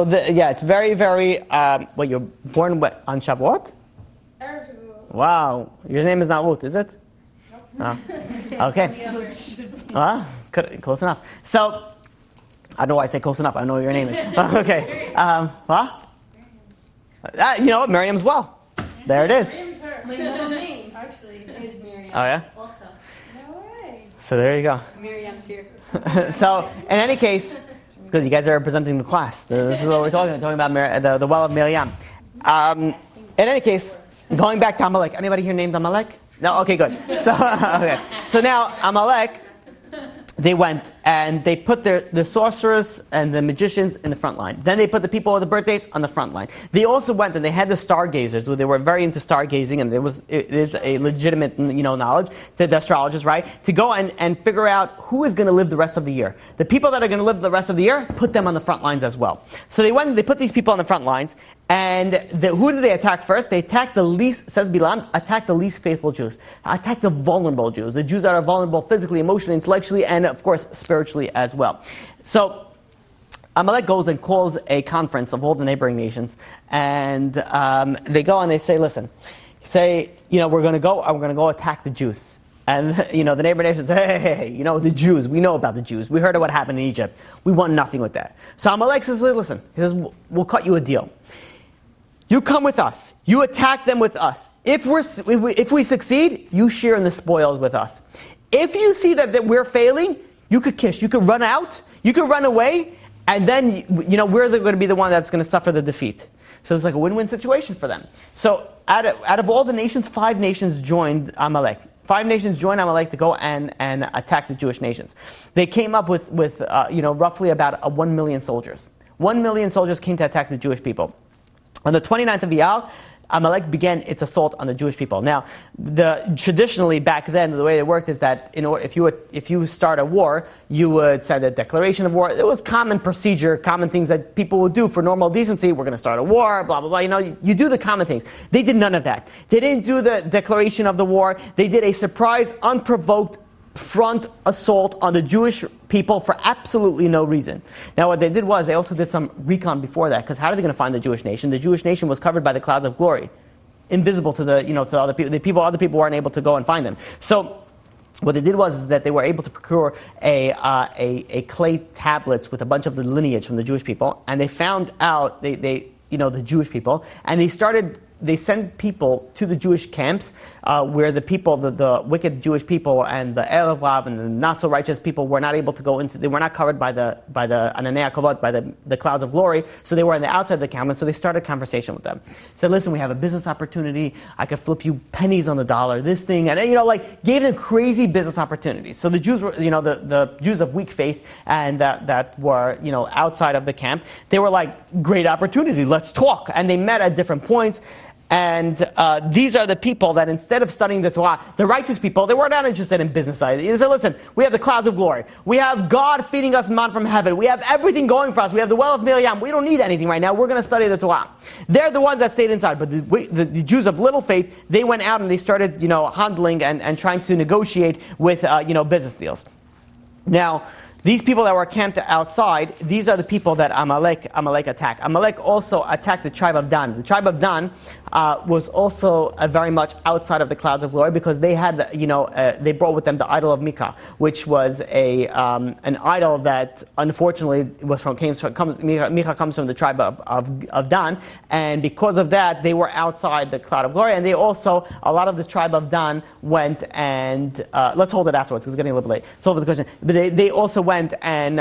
S2: it's very, very. You're born on Shavuot? Wow, your name is not Ruth, is it? Nope. Oh. Okay. Close enough. So I don't know why I say close enough. I know what your name is. Okay. You know what? Miriam's well. There it is.
S5: Miriam's her. My middle name actually is Miriam.
S2: Oh yeah.
S5: Also. No way.
S2: So there you go.
S5: Miriam's here.
S2: So in any case, it's good you guys are representing the class. This is what we're talking about the well of Miriam. In any case, going back to Amalek. Anybody here named Amalek? No? Okay, good. So now Amalek, they went and they put the sorcerers and the magicians in the front line. Then they put the people with the birthdays on the front line. They also went and they had the stargazers, who they were very into stargazing, and it is a legitimate knowledge, the astrologers, right? To go and figure out who is going to live the rest of the year. The people that are going to live the rest of the year, put them on the front lines as well. So they went and they put these people on the front lines, and who did they attack first? They attacked the least, says Bilam, attack the least faithful Jews. Attack the vulnerable Jews, the Jews that are vulnerable physically, emotionally, intellectually, and of course spiritually as well. So Amalek goes and calls a conference of all the neighboring nations, and they go and they say, "Listen, we're going to go attack the Jews." And the neighboring nations say, "Hey, the Jews. We know about the Jews. We heard of what happened in Egypt. We want nothing with that." So Amalek says, "Listen," he says, "we'll cut you a deal. You come with us. You attack them with us. If we succeed, you share in the spoils with us. If you see that we're failing, you could kiss. You could run out. You could run away, and then we're going to be the one that's going to suffer the defeat." So it's like a win-win situation for them. So out of all the nations, 5 nations joined Amalek. 5 nations joined Amalek to go and attack the Jewish nations. They came up with roughly about 1 million soldiers. 1 million soldiers came to attack the Jewish people. On the 29th of Iyar, Amalek began its assault on the Jewish people. Now, traditionally back then, the way it worked is that if you start a war, you would send a declaration of war. It was common procedure, common things that people would do for normal decency. We're going to start a war, blah, blah, blah. You do the common things. They did none of that. They didn't do the declaration of the war. They did a surprise, unprovoked front assault on the Jewish people for absolutely no reason. Now what they did was they also did some recon before that, because how are they going to find the Jewish nation? The Jewish nation was covered by the clouds of glory, invisible to to other people. Other people weren't able to go and find them. So what they did was that they were able to procure a clay tablets with a bunch of the lineage from the Jewish people, and they found out the Jewish people, and they sent people to the Jewish camps where the people, the wicked Jewish people and the Erev Rav and the not so righteous people were not able to go into. They were not covered by the Ananei Kavod, by the clouds of glory. So they were on the outside of the camp, and so they started a conversation with them. Said, "Listen, we have a business opportunity. I could flip you pennies on the dollar. This thing," and gave them crazy business opportunities. So the Jews were, the Jews of weak faith and that were outside of the camp. They were like, "Great opportunity. Let's talk." And they met at different points. And these are the people that instead of studying the Torah, the righteous people, they were not interested in business ideas. They said, "Listen, we have the clouds of glory. We have God feeding us man from heaven. We have everything going for us. We have the well of Miriam. We don't need anything right now. We're going to study the Torah." They're the ones that stayed inside. But the Jews of little faith, they went out and they started, handling and trying to negotiate with, business deals. Now, these people that were camped outside, these are the people that Amalek attacked. Amalek also attacked the tribe of Dan. The tribe of Dan was also very much outside of the clouds of glory because they had, they brought with them the idol of Mika, which was an idol that unfortunately Mika comes from the tribe of Dan, and because of that they were outside the cloud of glory, and they also, a lot of the tribe of Dan went and let's hold it afterwards because it's getting a little bit late. Let's hold the question. But they also went and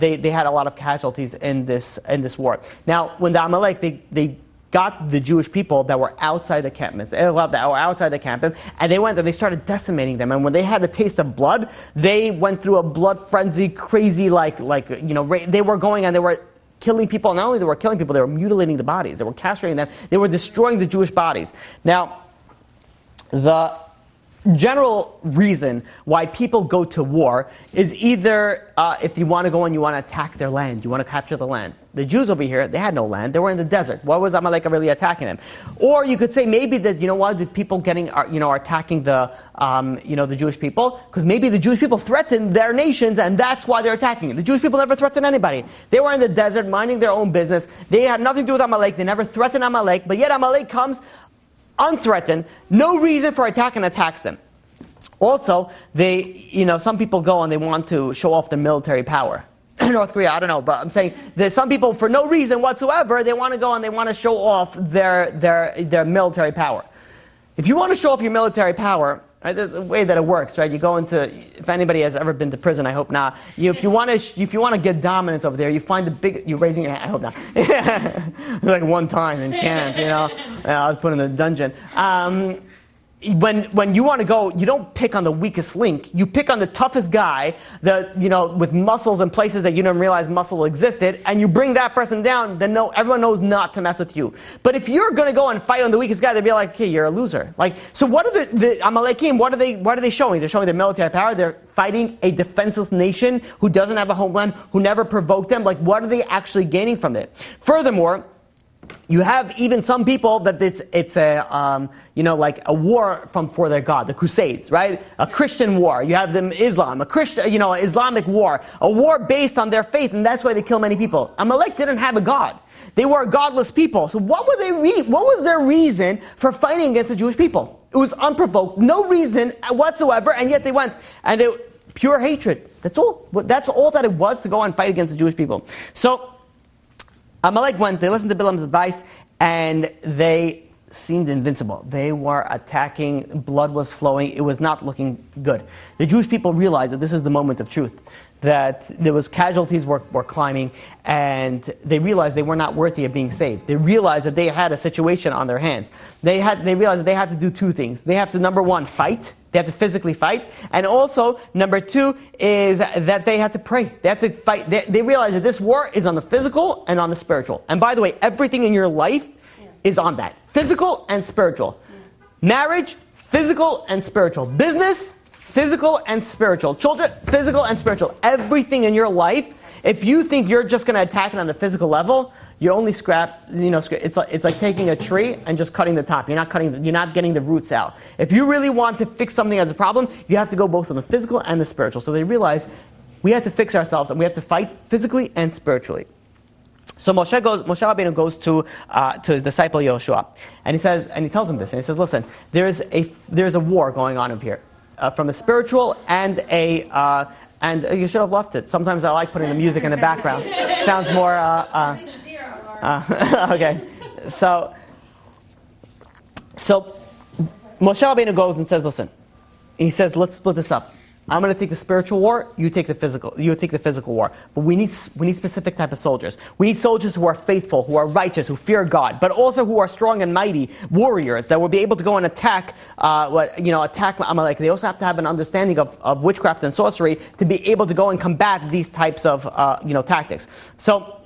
S2: they had a lot of casualties in this war. Now, when the Amalek they got the Jewish people that were outside the encampments, that were outside the encampment, and they went and they started decimating them. And when they had a taste of blood, they went through a blood frenzy, crazy they were going and they were killing people. Not only they were killing people, they were mutilating the bodies. They were castrating them. They were destroying the Jewish bodies. Now, the general reason why people go to war is either if you want to go and you want to attack their land, you want to capture the land. The Jews over here, they had no land. They were in the desert. Why was Amalek really attacking them? Or you could say maybe that, the people are attacking the Jewish people because maybe the Jewish people threatened their nations and that's why they're attacking. The Jewish people never threatened anybody. They were in the desert minding their own business. They had nothing to do with Amalek. They never threatened Amalek, but yet Amalek comes unthreatened, no reason for attack, and attacks them. Also, some people go and they want to show off their military power. North Korea, I don't know, but I'm saying that some people, for no reason whatsoever, they want to go and they want to show off their military power. If you want to show off your military power, right, the way that it works, right? You go into, if anybody has ever been to prison, I hope not. If you want to get dominance over there, you find you're raising your hand, I hope not. Like one time in camp, I was put in the dungeon. When you want to go, you don't pick on the weakest link. You pick on the toughest guy, with muscles in places that you didn't realize muscle existed, and you bring that person down. Then everyone knows not to mess with you. But if you're going to go and fight on the weakest guy, they'll be like, "Okay, you're a loser." So what are the Amalekim? What are they showing? They're showing their military power. They're fighting a defenseless nation who doesn't have a homeland, who never provoked them. What are they actually gaining from it? Furthermore, you have even some people that it's a a war for their God, the Crusades, right? A Christian war. You have them Islam, Islamic war, a war based on their faith, and that's why they kill many people. Amalek didn't have a God. They were a godless people. So what was their reason for fighting against the Jewish people? It was unprovoked, no reason whatsoever, and yet they went and they pure hatred. That's all. That's all that it was to go and fight against the Jewish people. So Amalek went, they listened to Bilam's advice, and they seemed invincible. They were attacking, blood was flowing, it was not looking good. The Jewish people realized that this is the moment of truth, that there was casualties were climbing, and they realized they were not worthy of being saved. They realized that they had a situation on their hands. They realized that they had to do two things. They have to, number one, fight. They had to physically fight. And also, number two is that they had to pray. They had to fight. They realized that this war is on the physical and on the spiritual. And by the way, everything in your life is on that. Physical and spiritual. Marriage, physical and spiritual. Business, physical and spiritual. Children, physical and spiritual. Everything in your life, if you think you're just going to attack it on the physical level, you only it's like taking a tree and just cutting the top. You're not getting the roots out. If you really want to fix something as a problem, you have to go both on the physical and the spiritual. So they realize we have to fix ourselves and we have to fight physically and spiritually. So Moshe Rabbeinu goes to his disciple Yoshua, and he tells him this, and he says, "Listen, there's a war going on over here. from a spiritual and a and you should have left it. Sometimes I like putting the music in the background. Sounds more okay. So Moshe Rabbeinu goes and says, listen. He says, let's split this up. I'm going to take the spiritual war. You take the physical war. But we need specific type of soldiers. We need soldiers who are faithful, who are righteous, who fear God, but also who are strong and mighty warriors that will be able to go and attack Amalek. They also have to have an understanding of witchcraft and sorcery to be able to go and combat these types of tactics. So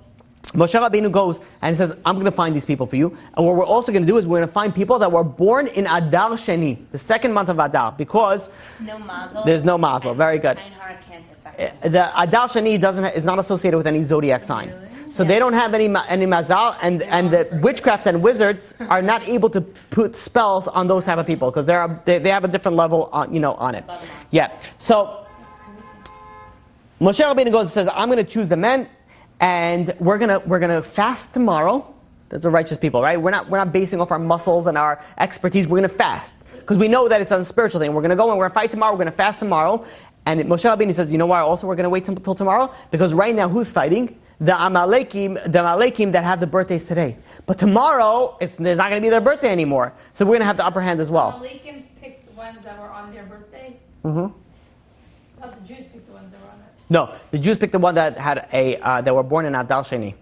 S2: Moshe Rabbeinu goes and he says, I'm going to find these people for you. And what we're also going to do is we're going to find people that were born in Adar Sheni, the second month of Adar, because there's no mazel. Very good. The Adar Sheni is not associated with any zodiac sign. Really? So they don't have any mazal, and the witchcraft and wizards are not able to put spells on those type of people because they have a different level on it. Yeah. So Moshe Rabbeinu goes and says, I'm going to choose the men. And we're gonna fast tomorrow. That's a righteous people, right? We're not basing off our muscles and our expertise. We're gonna fast because we know that it's a spiritual thing. We're gonna go and we're gonna fight tomorrow. We're gonna fast tomorrow. And Moshe Rabbeinu says, you know why? Also, we're gonna wait till tomorrow because right now, who's fighting? The Amalekim that have the birthdays today. But tomorrow, there's not gonna be their birthday anymore. So we're gonna have the upper hand as well.
S5: Amalekim picked the ones that were on their birthday.
S2: Mm-hmm.
S5: Not the Jews picked the ones that were on it.
S2: No, the Jews picked the one that had that were born in Adar Sheni.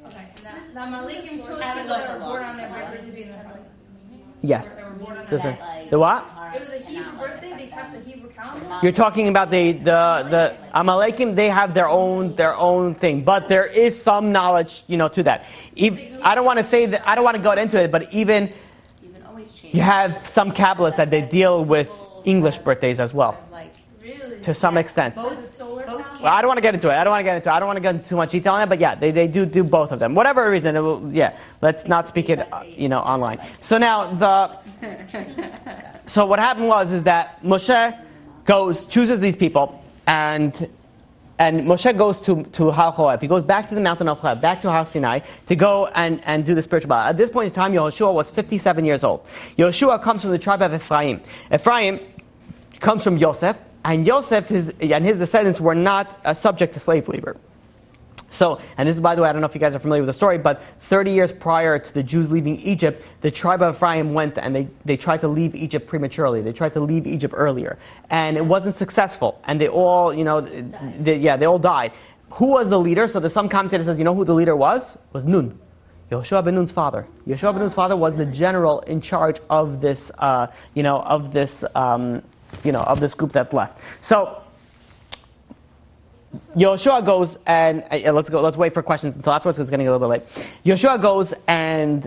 S5: Okay. The Amalekim chose people that were born on their birthday to be in the family.
S2: Yes.
S5: They were born on
S2: The
S5: their
S2: what?
S5: It was a Hebrew birthday. They kept the Hebrew count.
S2: You're talking about the Amalekim. They have their own thing, but there is some knowledge, to that. I don't want to say that. I don't want to go into it, but even you have some Kabbalists that they deal with English birthdays as well, to some extent. Well, I don't want to get into it. I don't want to get into too much detail on it, but yeah, they do both of them. Whatever reason, let's not speak it, online. So now so what happened is that Moshe chooses these people, and Moshe goes to Har Horeb. He goes back to the mountain of Horeb, back to Har Sinai, to go and do the spiritual battle. At this point in time, Yehoshua was 57 years old. Yehoshua comes from the tribe of Ephraim. Ephraim comes from Yosef. And Yosef and his descendants were not subject to slave labor. So, and this is, by the way, I don't know if you guys are familiar with the story, but 30 years prior to the Jews leaving Egypt, the tribe of Ephraim went and they tried to leave Egypt prematurely. They tried to leave Egypt earlier. And it wasn't successful. And they all, they all died. Who was the leader? So there's some commentator says, who the leader was? Was Nun. Yehoshua ben Nun's father. Yehoshua ben Nun's father was the general in charge of this, of this group that left. So Yehoshua goes and let's wait for questions until afterwards because it's getting a little bit late. Yehoshua goes and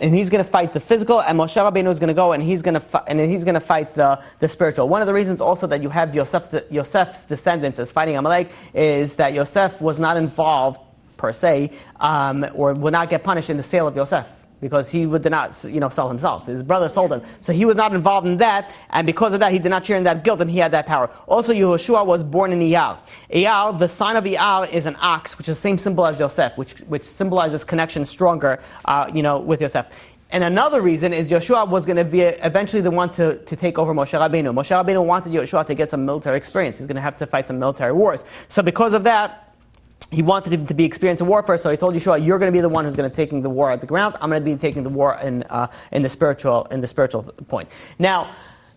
S2: he's going to fight the physical, and Moshe Rabbeinu is going to go and he's going to fight the spiritual. One of the reasons also that you have Yosef's descendants as fighting Amalek is that Yosef was not involved per se, or would not get punished in the sale of Yosef, because he did not, sell himself. His brother sold him. So he was not involved in that, and because of that, he did not share in that guilt, and he had that power. Also, Yehoshua was born in Iyar. Iyar, the sign of Iyar, is an ox, which is the same symbol as Yosef, which symbolizes connection stronger, with Yosef. And another reason is Yehoshua was going to be eventually the one to take over Moshe Rabbeinu. Moshe Rabbeinu wanted Yehoshua to get some military experience. He's going to have to fight some military wars. So because of that, he wanted him to be experienced in warfare, so he told Yeshua, "You're going to be the one who's going to taking the war at the ground. I'm going to be taking the war in the spiritual point." Now,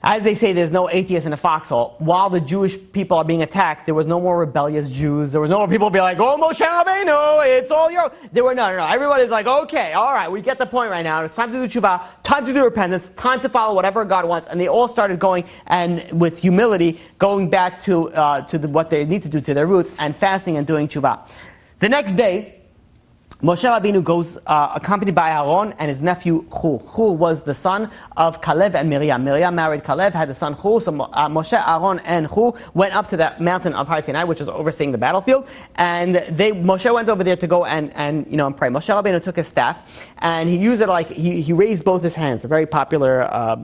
S2: as they say, there's no atheist in a foxhole. While the Jewish people are being attacked, there was no more rebellious Jews. There was no more people being like, "Oh, Moshe Rabbeinu, it's all your." There were no. Everybody's like, "Okay, all right, we get the point right now. It's time to do tshuva, time to do repentance, time to follow whatever God wants." And they all started going and with humility, going back to what they need to do to their roots and fasting and doing tshuva. The next day, Moshe Rabbeinu goes accompanied by Aaron and his nephew Hu. Hu was the son of Kalev and Miriam. Miriam married Kalev, had the son Hu. So Moshe, Aaron, and Hu went up to that mountain of Har Sinai, which was overseeing the battlefield. And Moshe went over there to go and pray. Moshe Rabbeinu took his staff and he used it like he raised both his hands. A very popular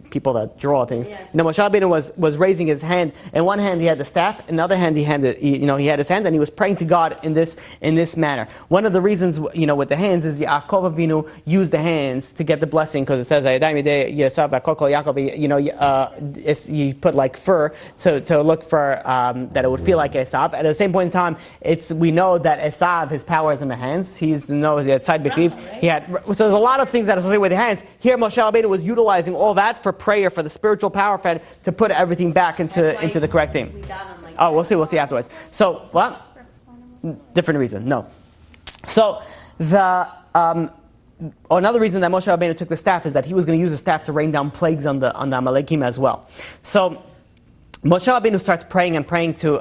S2: people that draw things. Moshe Rabbeinu was raising his hand. In one hand he had the staff, in the other hand he had his hand, and he was praying to God in this manner. One of the reasons with the hands is Yaakov Avinu used the hands to get the blessing, because it says you put like fur to look for that it would feel like Esav. At the same point in time, we know that Esav, his power is in the hands. He's the side befiv. He had, so there's a lot of things that are associated with the hands. Here Moshe Rabbeinu was utilizing all that for prayer, for the spiritual power fed, to put everything back into the correct thing. Oh, we'll see afterwards. So what? Different reason. No. So another reason that Moshe Rabbeinu took the staff is that he was going to use the staff to rain down plagues on the Amalekim as well. So Moshe Rabbeinu starts praying to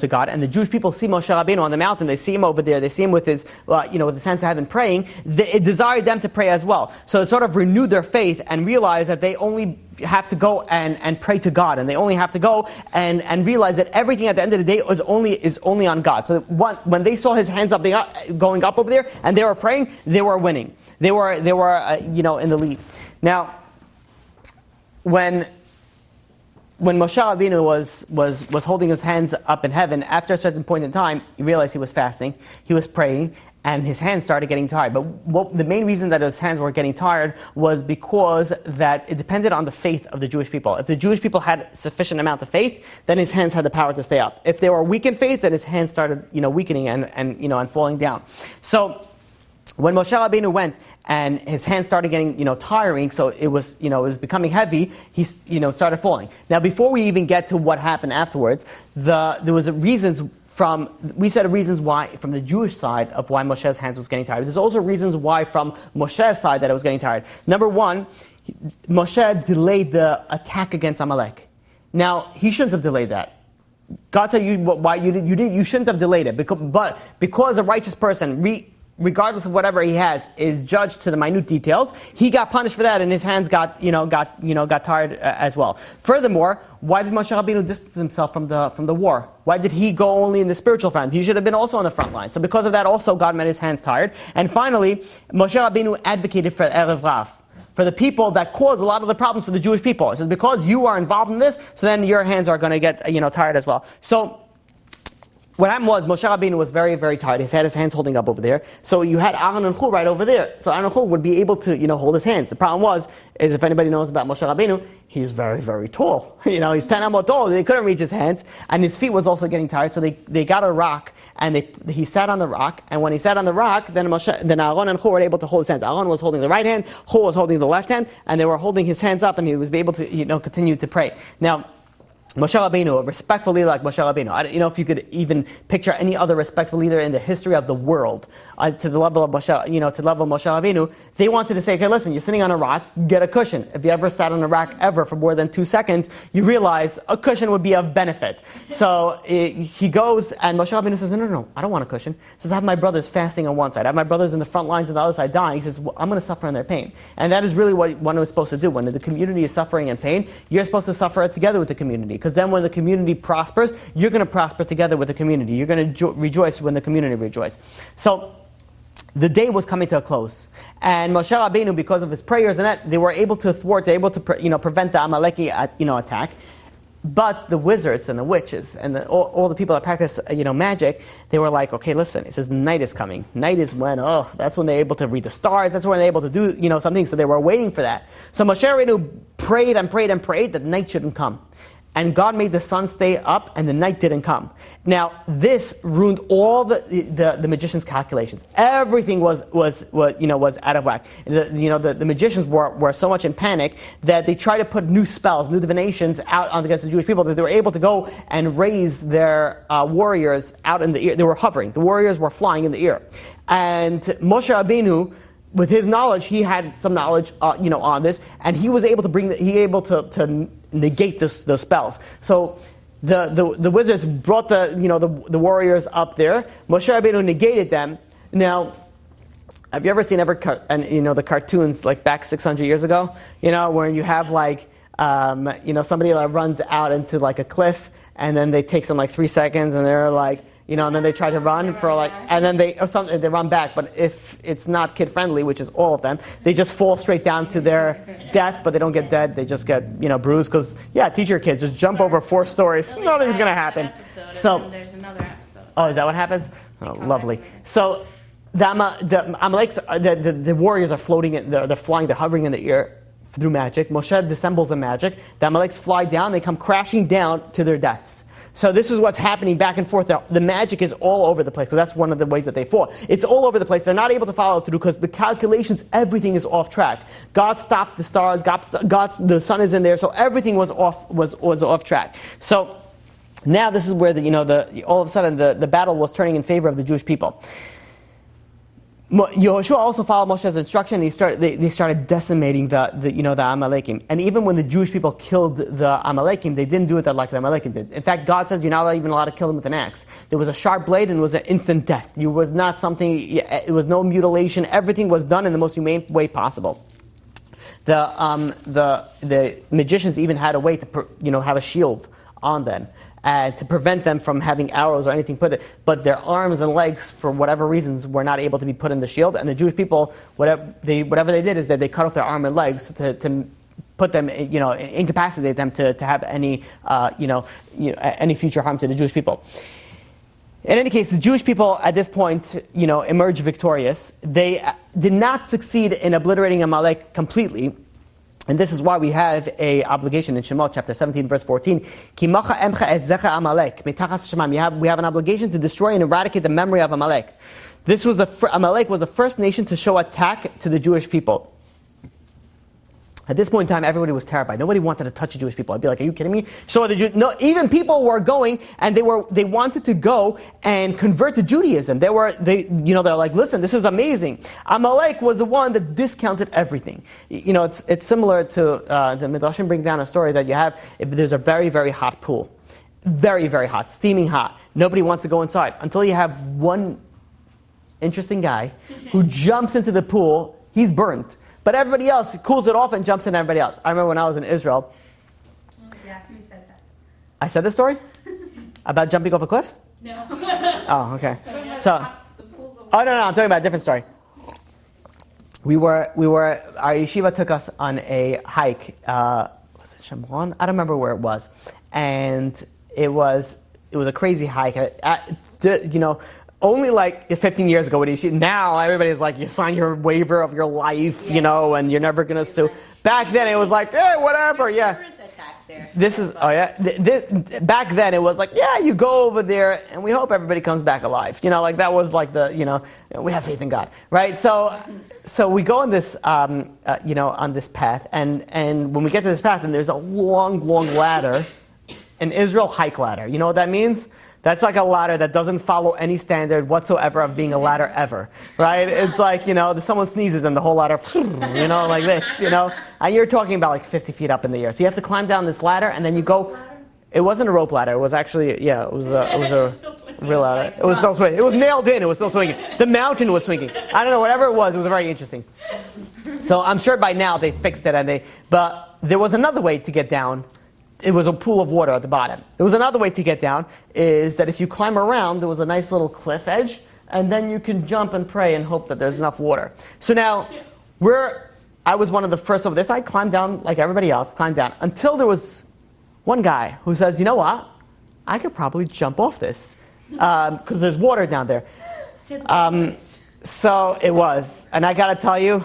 S2: God, and the Jewish people see Moshe Rabbeinu on the mountain. They see him over there. They see him with his with his hands to heaven praying. It desired them to pray as well. So it sort of renewed their faith and realized that they only have to go and pray to God, and they only have to go and realize that everything at the end of the day is only on God. So when they saw his hands going up over there, and they were praying, they were winning. They were in the lead. Now, when Moshe Rabbeinu was holding his hands up in heaven, after a certain point in time, he realized he was fasting, he was praying, and his hands started getting tired. But the main reason that his hands were getting tired was because that it depended on the faith of the Jewish people. If the Jewish people had sufficient amount of faith, then his hands had the power to stay up. If they were weak in faith, then his hands started weakening and falling down. So when Moshe Rabbeinu went and his hands started getting tiring, so it was becoming heavy, he started falling. Now, before we even get to what happened afterwards, there was reasons why from the Jewish side of why Moshe's hands was getting tired. There's also reasons why from Moshe's side that it was getting tired. Number one, Moshe delayed the attack against Amalek. Now, he shouldn't have delayed that. God said you shouldn't have delayed it, because a righteous person, regardless of whatever he has, is judged to the minute details, he got punished for that, and his hands got tired as well. Furthermore, why did Moshe Rabbeinu distance himself from the war? Why did he go only in the spiritual front? He should have been also on the front line. So because of that, also God made his hands tired. And finally, Moshe Rabbeinu advocated for Erev Rav, for the people that cause a lot of the problems for the Jewish people. It says because you are involved in this, so then your hands are going to get tired as well. So what happened was Moshe Rabbeinu was very, very tired. He had his hands holding up over there. So you had Aaron and Hur right over there. So Aaron and Hur would be able to hold his hands. The problem is if anybody knows about Moshe Rabbeinu, he's very, very tall. He's 10 amot tall. They couldn't reach his hands, and his feet was also getting tired. So they got a rock, and he sat on the rock. And when he sat on the rock, then Aaron and Hur were able to hold his hands. Aaron was holding the right hand, Hur was holding the left hand, and they were holding his hands up, and he was able to continue to pray. Now, Moshe Rabbeinu, a respectful leader like Moshe Rabbeinu. I don't know if you could even picture any other respectful leader in the history of the world to the level of Moshe Rabbeinu. They wanted to say, okay, listen, you're sitting on a rock, get a cushion. If you ever sat on a rock ever for more than 2 seconds, you realize a cushion would be of benefit. So he goes, and Moshe Rabbeinu says, no, I don't want a cushion. He says, I have my brothers fasting on one side. I have my brothers in the front lines on the other side dying. He says, well, I'm going to suffer in their pain. And that is really what one was supposed to do. When the community is suffering in pain, you're supposed to suffer it together with the community. Because then when the community prospers, you're going to prosper together with the community. You're going to rejoice when the community rejoices. So the day was coming to a close, and Moshe Rabbeinu, because of his prayers and that, they were able to prevent the Amaleki attack. But the wizards and the witches and all the people that practice magic, they were like, okay, listen, it says night is coming. Night is that's when they're able to read the stars. That's when they're able to do something. So they were waiting for that. So Moshe Rabbeinu prayed and prayed and prayed that night shouldn't come. And God made the sun stay up, and the night didn't come. Now, this ruined all the magicians' calculations. Everything was out of whack. The magicians were so much in panic that they tried to put new spells, new divinations out against the Jewish people, that they were able to go and raise their warriors out in the air. They were hovering. The warriors were flying in the air. And Moshe Rabbeinu, with his knowledge, he had some knowledge, on this, and he was able to negate the spells. So the wizards brought the warriors up there. Moshe Rabbeinu negated them. Now, have you ever seen the cartoons like back 600 years ago? Where you have somebody that runs out into like a cliff, and then they take some like 3 seconds, and they're like, and then they try to run for and then they run back. But if it's not kid friendly, which is all of them, they just fall straight down to their death. But they don't get dead; they just get bruised. Because teach your kids, just jump over 4 stories. Nothing's gonna happen. So
S3: there's another episode.
S2: Oh, is that what happens? Oh, lovely. So the Amaleks, the warriors are floating. They're flying. They're hovering in the air through magic. Moshe dissembles the magic. The Amaleks fly down. They come crashing down to their deaths. So this is what's happening back and forth. The magic is all over the place, because that's one of the ways that they fall. It's all over the place. They're not able to follow through because the calculations, everything is off track. God stopped the stars. The sun is in there, so everything was off track. So now this is where all of a sudden the battle was turning in favor of the Jewish people. Yehoshua also followed Moshe's instruction. They started decimating the Amalekim. And even when the Jewish people killed the Amalekim, they didn't do it like the Amalekim did. In fact, God says you're not even allowed to kill them with an axe. There was a sharp blade and it was an instant death. It was no mutilation. Everything was done in the most humane way possible. The magicians even had a way to have a shield on them, to prevent them from having arrows or anything but their arms and legs, for whatever reasons, were not able to be put in the shield. And the Jewish people, whatever they did is that they cut off their arm and legs to put them, incapacitate them to have any future harm to the Jewish people. In any case, the Jewish people at this point, emerged victorious. They did not succeed in obliterating Amalek completely. And this is why we have a obligation in Shemot, chapter 17, verse 14. We have an obligation to destroy and eradicate the memory of Amalek. Amalek was the first nation to show attack to the Jewish people. At this point in time, everybody was terrified. Nobody wanted to touch the Jewish people. I'd be like, are you kidding me? So even people were going, and they wanted to go and convert to Judaism. They're like, listen, this is amazing. Amalek was the one that discounted everything. It's similar to the Midrashim bring down a story that you have if there's a very, very hot pool. Very, very hot, steaming hot. Nobody wants to go inside until you have one interesting guy who jumps into the pool. He's burnt. But everybody else cools it off and jumps in everybody else. I remember when I was in Israel.
S3: Yeah, you said that.
S2: I said this story? About jumping off a cliff?
S5: No.
S2: Oh, okay. I'm talking about a different story. Our yeshiva took us on a hike. Was it Shimron? I don't remember where it was. And it was a crazy hike. Only like 15 years ago, now everybody's like, you sign your waiver of your life, and you're never going to sue. Back then it was like, hey, whatever, yeah. This is, back then it was like, yeah, you go over there and we hope everybody comes back alive. That was like we have faith in God, right? So we go on this, on this path, and when we get to this path, and there's a long, long ladder, an Israel hike ladder. You know what that means? That's like a ladder that doesn't follow any standard whatsoever of being a ladder ever, right? It's like, someone sneezes and the whole ladder, like this, and you're talking about like 50 feet up in the air. So you have to climb down this ladder and then you go. It wasn't a rope ladder. It was actually, it was a real ladder. It was still swinging. It was nailed in. It was still swinging. The mountain was swinging. I don't know, whatever it was very interesting. So I'm sure by now they fixed it but there was another way to get down. It was a pool of water at the bottom. There was another way to get down, is that if you climb around, there was a nice little cliff edge, and then you can jump and pray and hope that there's enough water. So now, I was one of the first over there, so I climbed down like everybody else, until there was one guy who says, you know what, I could probably jump off this, because there's water down there. So it was, and I gotta tell you,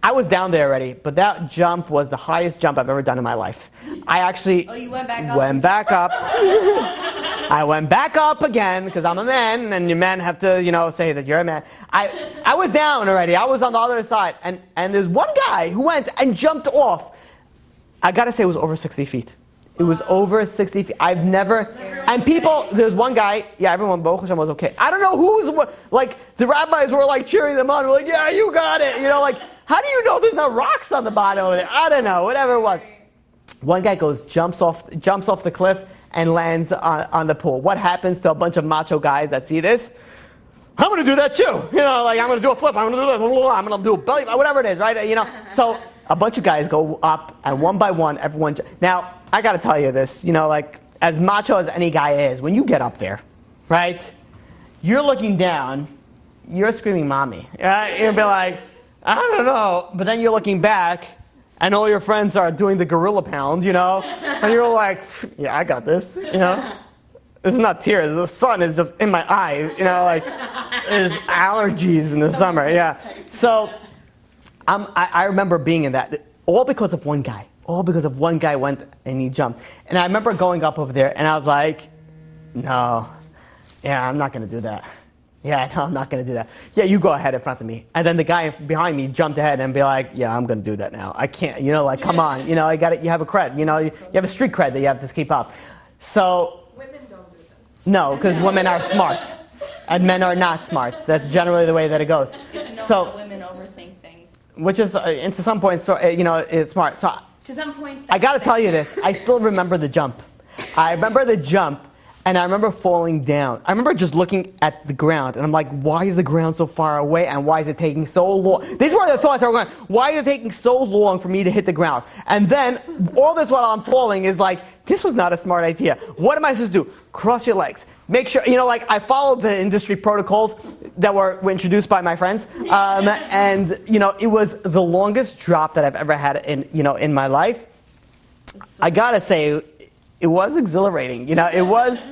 S2: I was down there already, but that jump was the highest jump I've ever done in my life. I actually
S3: you went back up?
S2: Went back up. I went back up again, because I'm a man, and you men have to, say that you're a man. I was down already. I was on the other side. And there's one guy who went and jumped off. I got to say, it was over 60 feet. It was over 60 feet. I've never... And people, there's one guy, everyone, Baruch Hashem, was okay. I don't know the rabbis were like cheering them on. We're like, yeah, you got it. How do you know there's no rocks on the bottom over there? I don't know, whatever it was. One guy jumps off the cliff and lands on the pool. What happens to a bunch of macho guys that see this? I'm going to do that too. I'm going to do a flip. I'm going to do that. I'm going to do a belly, whatever it is, right? So a bunch of guys go up, and one by one, everyone. Now, I got to tell you this, as macho as any guy is, when you get up there, right? You're looking down, you're screaming, mommy. Right? You'll be like, I don't know. But then you're looking back, and all your friends are doing the gorilla pound, and you're like, yeah, I got this, This is not tears. The sun is just in my eyes, like there's allergies in the summer, yeah. So I remember being in that, all because of one guy. All because of one guy went and he jumped. And I remember going up over there, and I was like, no, yeah, I'm not going to do that. Yeah, no, I'm not going to do that. Yeah, you go ahead in front of me. And then the guy behind me jumped ahead and be like, yeah, I'm going to do that now. I can't, come on. I got it. You have a cred. You have a street cred that you have to keep up. So
S5: Women don't do this.
S2: no, because women are smart. And men are not smart. That's generally the way that it goes. So
S6: Women overthink things.
S2: which is, to some points, it's smart. So
S6: To some points,
S2: I got to tell you this. I still remember the jump. I remember the jump, and I remember falling down. I remember just looking at the ground, and I'm like, why is the ground so far away, and why is it taking so long? These were the thoughts I was going, why is it taking so long for me to hit the ground? And then, all this while I'm falling is like, this was not a smart idea. What am I supposed to do? Cross your legs. Make sure, I followed the industry protocols that were introduced by my friends. And, it was the longest drop that I've ever had in my life. I gotta say, it was exhilarating. It was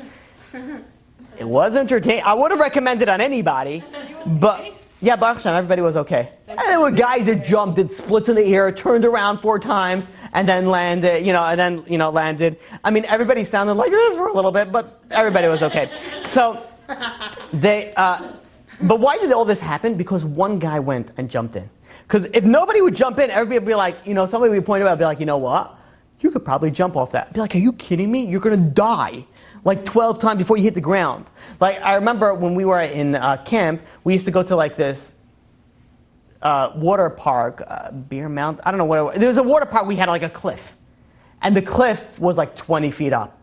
S2: entertaining. I wouldn't recommend it on anybody, but yeah, Baruch Hashem, everybody was okay. And there were guys that jumped, did splits in the air, turned around 4 times, and then landed. Landed. I mean, everybody sounded like this for a little bit, but everybody was okay. So but why did all this happen? Because one guy went and jumped in. Because if nobody would jump in, everybody would be like, somebody would point out, be like, you know what? You could probably jump off that. Be like, are you kidding me? You're going to die like 12 times before you hit the ground. Like, I remember when we were in camp, we used to go to like this water park, Beer Mount, I don't know what it was. There was a water park, we had like a cliff. And the cliff was like 20 feet up.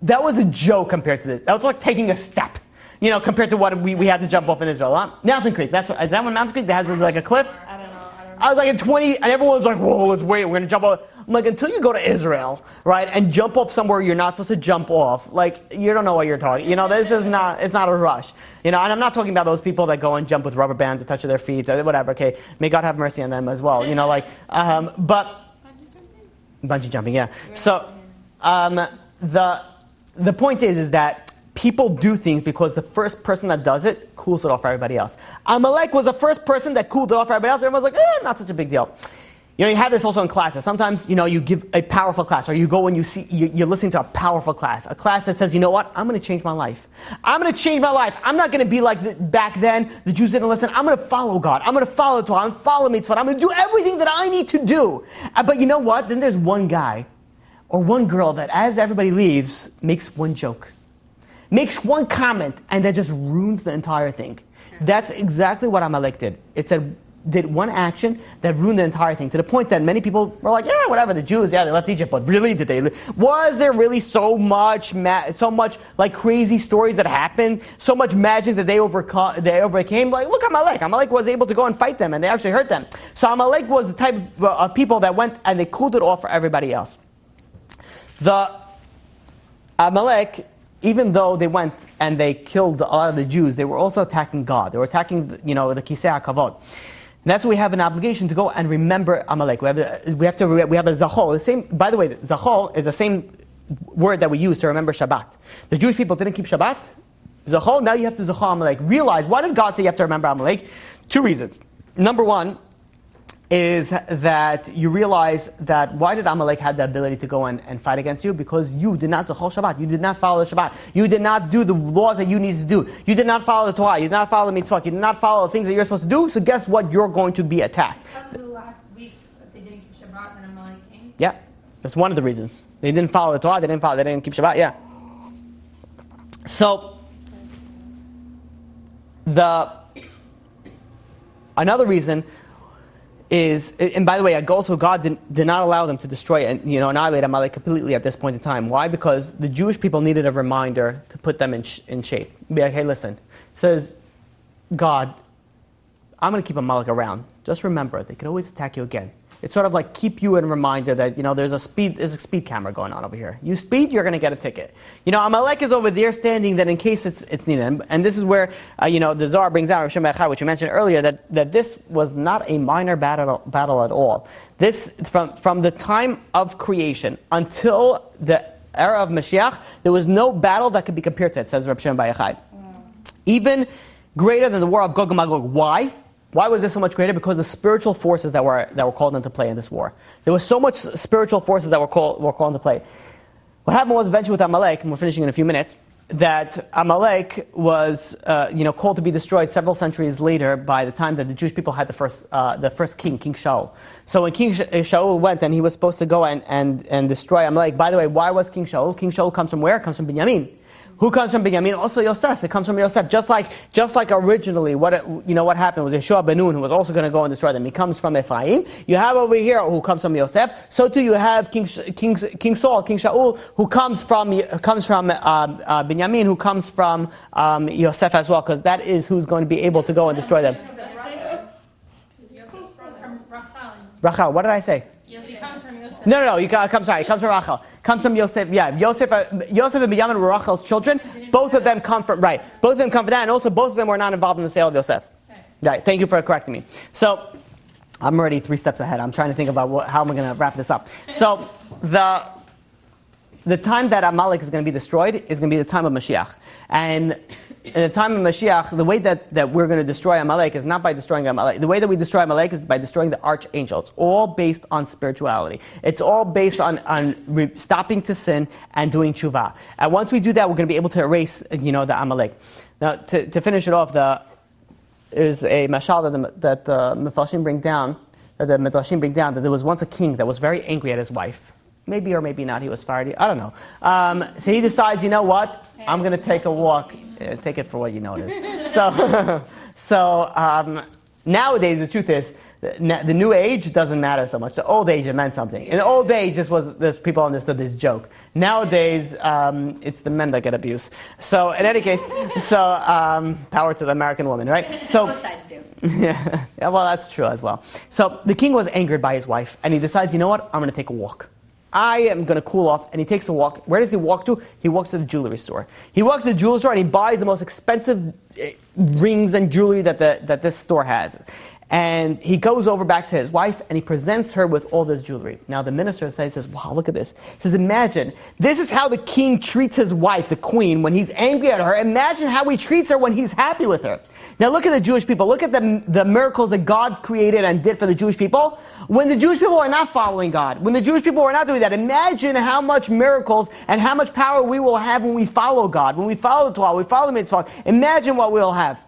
S2: That was a joke compared to this. That was like taking a step, compared to what we had to jump off in Israel. Huh? Mountain Creek, is that one Mountain Creek that has like a cliff?
S6: I don't know.
S2: I was like at 20, and everyone was like, whoa, let's wait, we're going to jump off. I'm like, until you go to Israel, right, and jump off somewhere you're not supposed to jump off, like, you don't know what you're talking. This is not, it's not a rush. And I'm not talking about those people that go and jump with rubber bands attached to their feet, or whatever, okay. May God have mercy on them as well, but, bungee jumping, yeah. So, the point is that people do things because the first person that does it cools it off for everybody else. Amalek was the first person that cooled it off for everybody else. Everyone's like, not such a big deal. You have this also in classes. Sometimes, you give a powerful class, or you go and you're listening to a powerful class. A class that says, you know what, I'm going to change my life. I'm going to change my life. I'm not going to be like back then, the Jews didn't listen. I'm going to follow God. I'm going to follow Torah. I'm going to follow mitzvot. I'm going to do everything that I need to do. But you know what? Then there's one guy or one girl that as everybody leaves, makes one joke. Makes one comment, and that just ruins the entire thing. That's exactly what Amalek did. It did one action that ruined the entire thing, to the point that many people were like, yeah, whatever, the Jews, yeah, they left Egypt, but really, did they was there really so much like crazy stories that happened, so much magic that they overcame? Like, look, Amalek was able to go and fight them, and they actually hurt them. So Amalek was the type of people that went and they cooled it off for everybody else. The Amalek, even though they went and they killed a lot of the Jews, they were also attacking God. They were attacking, the Kisei HaKavod. And that's why we have an obligation to go and remember Amalek. We have a Zachol. The same, by the way, Zachol is the same word that we use to remember Shabbat. The Jewish people didn't keep Shabbat. Zachol, now you have to Zachol Amalek. Realize, why did God say you have to remember Amalek? 2 reasons. Number one is that you realize that why did Amalek have the ability to go and fight against you? Because you did not Zachol Shabbat. You did not follow the Shabbat. You did not do the laws that you needed to do. You did not follow the Torah. You did not follow the mitzvot. You did not follow the things that you're supposed to do. So guess what? You're going to be attacked.
S5: After the last week that they didn't keep Shabbat and Amalek came?
S2: Yeah. That's one of the reasons. They didn't follow the Torah. They didn't keep Shabbat. Yeah. So, another reason is, and by the way, also God did not allow them to destroy and annihilate Amalek completely at this point in time. Why? Because the Jewish people needed a reminder to put them in shape. Be like, hey, listen, says God, I'm going to keep Amalek around. Just remember, they could always attack you again. It's sort of like keep you in reminder that, there's a speed camera going on over here. You speed, you're going to get a ticket. Amalek is over there standing that in case it's needed. And this is where, the Zohar brings out, which you mentioned earlier, that this was not a minor battle at all. This, from the time of creation until the era of Mashiach, there was no battle that could be compared to it, says Rabbi Shimon Bar Yochai. Even greater than the war of Gog and Magog. Why? Why was this so much greater? Because the spiritual forces that were called into play in this war. There was so much spiritual forces that were called into play. What happened was eventually with Amalek, and we're finishing in a few minutes, that Amalek was called to be destroyed several centuries later by the time that the Jewish people had the first king, King Shaul. So when King Shaul went and he was supposed to go and destroy Amalek, by the way, why was King Shaul? King Shaul comes from where? Comes from Binyamin. Who comes from Binyamin? Also Yosef. It comes from Yosef. Just like originally, what happened was Yeshua ben Nun, who was also going to go and destroy them. He comes from Ephraim. You have over here who comes from Yosef. So too you have King Saul, King Shaul, who comes from Binyamin, who comes from Yosef as well, because that is who's going to be able to go and destroy them. Rachel. What did I say?
S5: He comes from Yosef.
S2: No. He comes from Rachel. Comes from Yosef. Yeah, Yosef and Binyamin were Rachel's children. Both of them come from that, and also both of them were not involved in the sale of Yosef.
S5: Okay.
S2: Right. Thank you for correcting me. So I'm already 3 steps ahead. I'm trying to think about how am I going to wrap this up. So the time that Amalek is going to be destroyed is going to be the time of Mashiach. And in the time of Mashiach, the way that we're going to destroy Amalek is not by destroying Amalek. The way that we destroy Amalek is by destroying the archangel. It's all based on spirituality. It's all based on stopping to sin and doing tshuva. And once we do that, we're going to be able to erase, the Amalek. Now, to finish it off, there's a mashal that the Mefarshim bring down, that there was once a king that was very angry at his wife. Maybe or maybe not, he was Sephardi. I don't know. So he decides, you know what? I'm going to take a walk. Take it for what you know it is. So nowadays, the truth is, the new age doesn't matter so much. The old age, it meant something. In the old age, this people understood this joke. Nowadays, it's the men that get abused. So in any case, power to the American woman, right? So
S3: both sides do.
S2: Yeah, well, that's true as well. So the king was angered by his wife, and he decides, you know what? I'm going to take a walk. I am going to cool off, and he takes a walk. Where does he walk to? He walks to the jewelry store. He walks to the jewelry store, and he buys the most expensive rings and jewelry that this store has. And he goes over back to his wife, and he presents her with all this jewelry. Now the minister says, wow, look at this. He says, imagine, this is how the king treats his wife, the queen, when he's angry at her. Imagine how he treats her when he's happy with her. Now look at the Jewish people. Look at the miracles that God created and did for the Jewish people. When the Jewish people are not following God, when the Jewish people are not doing that, imagine how much miracles and how much power we will have when we follow God, when we follow the Torah, we follow the mitzvah. Imagine what we'll have.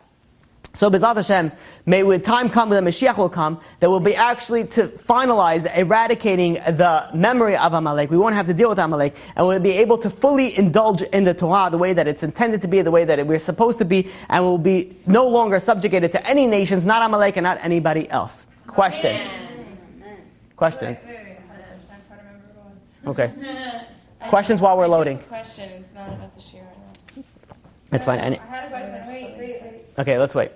S2: So B'ezrat Hashem, may when time come, when the Mashiach will come, that will be actually to finalize eradicating the memory of Amalek. We won't have to deal with Amalek, and we'll be able to fully indulge in the Torah the way that it's intended to be, the way that we're supposed to be, and we'll be no longer subjugated to any nations, not Amalek and not anybody else. Questions?
S3: Amen.
S2: Questions?
S5: Wait. I'm trying to remember what it was.
S2: Questions while we're loading.
S6: Question. It's not about the shir right now.
S2: It's fine.
S5: I had a question. Wait.
S2: Okay, let's wait.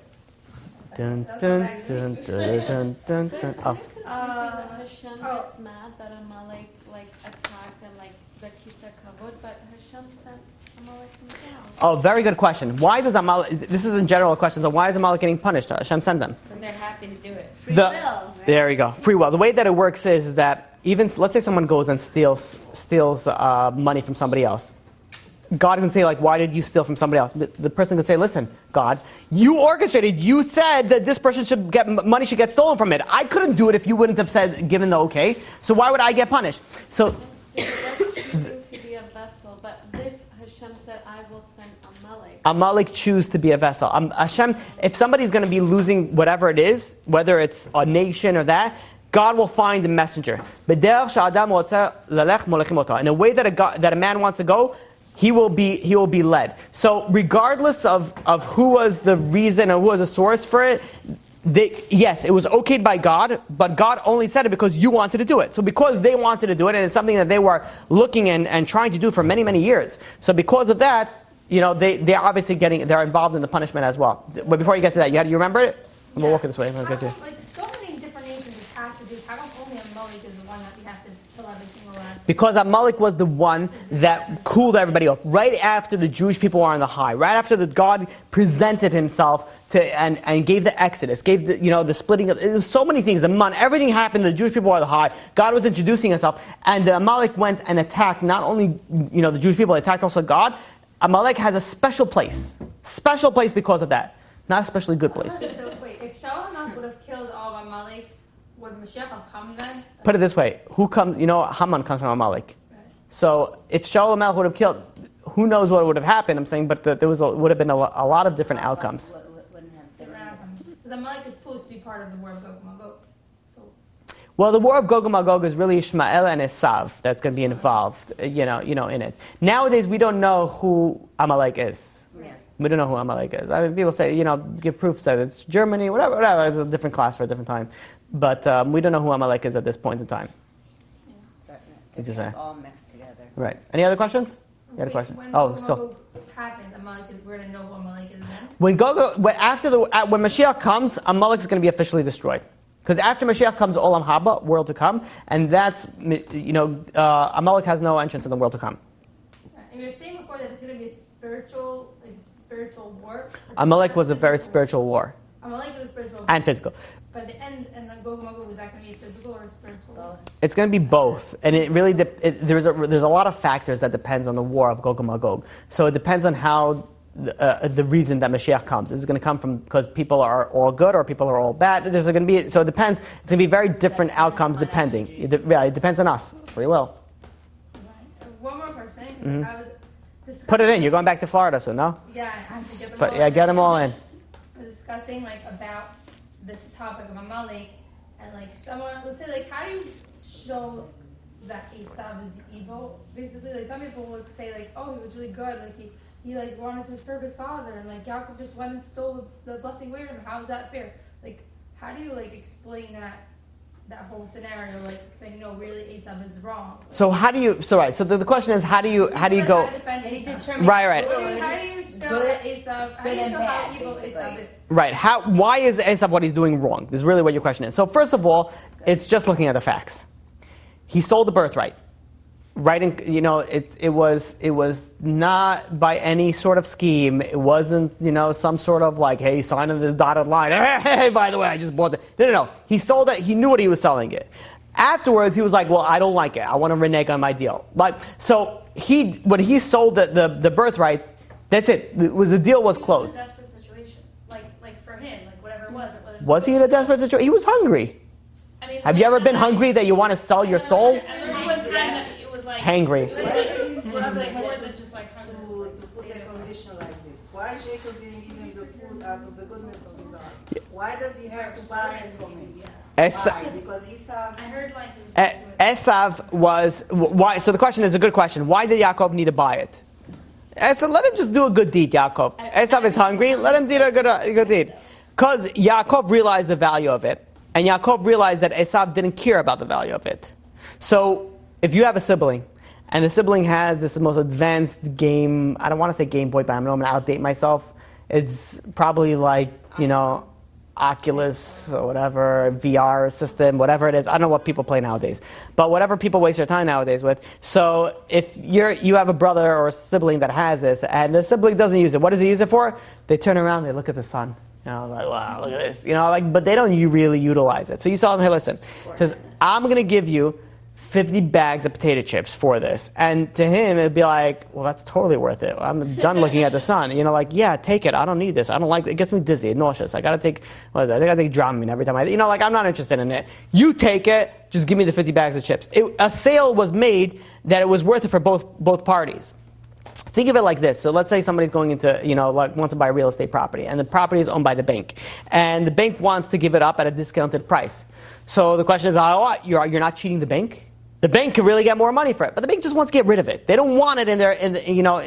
S2: Dun, dun, dun, dun, dun, dun, dun. Oh.
S6: Hashem gets mad that Amalek attacked and the Kisa Kavod, but Hashem sent Amalek himself.
S2: Oh, very good question. Why does Amalek? This is in general a question. So why is Amalek getting punished? Hashem sent them.
S6: Because they're happy to do it.
S3: Free will, right?
S2: There you go. Free will. The way that it works is that even let's say someone goes and steals money from somebody else. God can say, why did you steal from somebody else? But the person can say, listen, God, you orchestrated, you said that this person money should get stolen from it. I couldn't do it if you wouldn't have given the okay. So why would I get punished? So
S6: Choosing to be a vessel, but this Hashem said, I will send Amalek.
S2: Amalek choose to be a vessel. Hashem, if somebody's going to be losing whatever it is, whether it's a nation or that, God will find a messenger. In a way that a man wants to go, he will be led. So regardless of who was the reason or who was the source for it, yes, it was okayed by God, but God only said it because you wanted to do it. So because they wanted to do it, and it's something that they were looking and trying to do for many, many years. So because of that, they're obviously they're involved in the punishment as well. But before you get to that, you remember it? I'm walking this way.
S5: So many different nations attack the Jews. How come only Amalek is the one that we have to kill every single last.
S2: Because Amalek was the one that cooled everybody off. Right after the Jewish people are on the high, right after God presented himself and gave the Exodus, gave the splitting of, it was so many things, the man, everything happened, the Jewish people are on the high, God was introducing himself, and Amalek went and attacked not only the Jewish people, they attacked also God. Amalek has a special place because of that. Not especially good place.
S5: So wait, if Shavuot would have killed all of Amalek, would Mashiach have come then?
S2: Put it this way: who comes? Haman comes from Amalek.
S5: Right.
S2: So if Shaul would have killed, who knows what would have happened? I'm saying, but there would have been a lot of different outcomes.
S5: Because Amalek is supposed to be part of the war of Gog and Magog. So.
S2: Well, the war of Gog and Magog is really Ishmael and Esau that's going to be involved, in it. Nowadays, we don't know who Amalek is. We don't know who Amalek is. I mean, people say, give proofs that it's Germany, whatever. It's a different class for a different time. But we don't know who Amalek is at this point in time.
S3: Did you say? All mixed together.
S2: Right. Any other questions? You had a question?
S5: When Magog happens, Amalek is, we're to know who Amalek is then?
S2: When Mashiach comes, Amalek is going to be officially destroyed. Because after Mashiach comes Olam Haba, world to come, and that's, Amalek has no entrance in the world to come.
S5: And you're saying before that it's going to be a spiritual war?
S2: Amalek was a very spiritual war.
S5: Amalek was spiritual.
S2: And physical.
S5: But the end and the Gog and Magog, was that going to be physical or spiritual war?
S2: It's going to be both. And it really, there's a lot of factors that depends on the war of Gog and Magog. So it depends on how the reason that Mashiach comes. Is it going to come from because people are all good or people are all bad? So it depends. It's going to be very different outcomes depending. It depends on us. Free will.
S5: One more person.
S2: Mm-hmm.
S5: I was
S2: Put it in. You're going back to Florida, so no?
S5: Yeah, I have to get them all in.
S2: Get them all in.
S5: I was discussing about this topic of Amalek, and someone would say how do you show that Esau is evil? Basically, some people would say oh, he was really good, he wanted to serve his father, and Jacob just went and stole the blessing away from him. How is that fair? How do you explain that whole scenario, saying no, really Esau is wrong?
S2: So how do you? So right. So the question is, how do you go?
S5: Right.
S3: How do you
S5: show
S3: that
S5: Esau? How do you show how evil Esau is?
S2: Right. Why is Esau what he's doing wrong? This is really what your question is. So first of all, it's just looking at the facts. He stole the birthright. Right. It was not by any sort of scheme. It wasn't some sort of hey, sign on this dotted line. Hey, by the way, I just bought it. No. He sold it. He knew what he was selling it. Afterwards, he was well, I don't like it. I want to renege on my deal. So when he sold the birthright, that's it. The deal was closed.
S7: It was a desperate situation. For him, whatever it was.
S2: Was he in a desperate situation? He was hungry.
S7: I mean,
S2: have you ever been hungry that you want to sell your soul?
S7: It was
S2: hangry.
S4: Why does his brother have to put a condition like this? Why Jacob didn't give him the food out of the goodness of his heart? Why does he have to buy it from him? Why? Because Esau.
S7: I heard
S2: Esau was why? So the question is a good question. Why did Yaakov need to buy it? Esau, let him just do a good deed. Yaakov. Esau is hungry. Let him do a good deed. Because Yaakov realized the value of it, and Yaakov realized that Esau didn't care about the value of it. So if you have a sibling, and the sibling has this most advanced game, I don't want to say Game Boy, but I'm going to outdate myself. It's probably Oculus or whatever, VR system, whatever it is. I don't know what people play nowadays. But whatever people waste their time nowadays with. So if you have a brother or a sibling that has this, and the sibling doesn't use it, what does he use it for? They turn around, they look at the sun. Wow, look at this. But they don't really utilize it. So you tell them, hey, listen, says, I'm going to give you 50 bags of potato chips for this. And to him, it'd be well, that's totally worth it. I'm done looking at the sun. Yeah, take it. I don't need this. I don't like it. It gets me dizzy, nauseous. I got to take Dramamine every time I'm not interested in it. You take it. Just give me the 50 bags of chips. A sale was made that it was worth it for both parties. Think of it like this. So let's say somebody's going into, wants to buy a real estate property, and the property is owned by the bank. And the bank wants to give it up at a discounted price. So the question is, you're not cheating the bank? The bank could really get more money for it, but the bank just wants to get rid of it. They don't want it in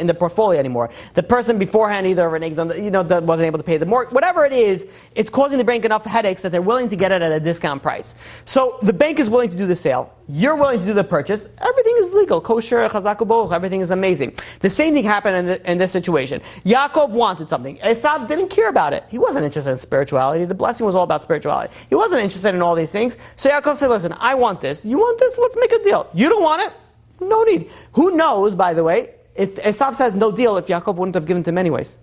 S2: the portfolio anymore. The person beforehand either reneged on that wasn't able to pay the mortgage, whatever it is, it's causing the bank enough headaches that they're willing to get it at a discount price. So the bank is willing to do the sale. You're willing to do the purchase. Everything is legal, kosher, chazaku boch. Everything is amazing. The same thing happened in this situation. Yaakov wanted something. Esau didn't care about it. He wasn't interested in spirituality. The blessing was all about spirituality. He wasn't interested in all these things. So Yaakov said, "Listen, I want this. You want this? Let's make a deal. You don't want it? No need." Who knows, by the way, if Esau says no deal, if Yaakov wouldn't have given it to him anyways?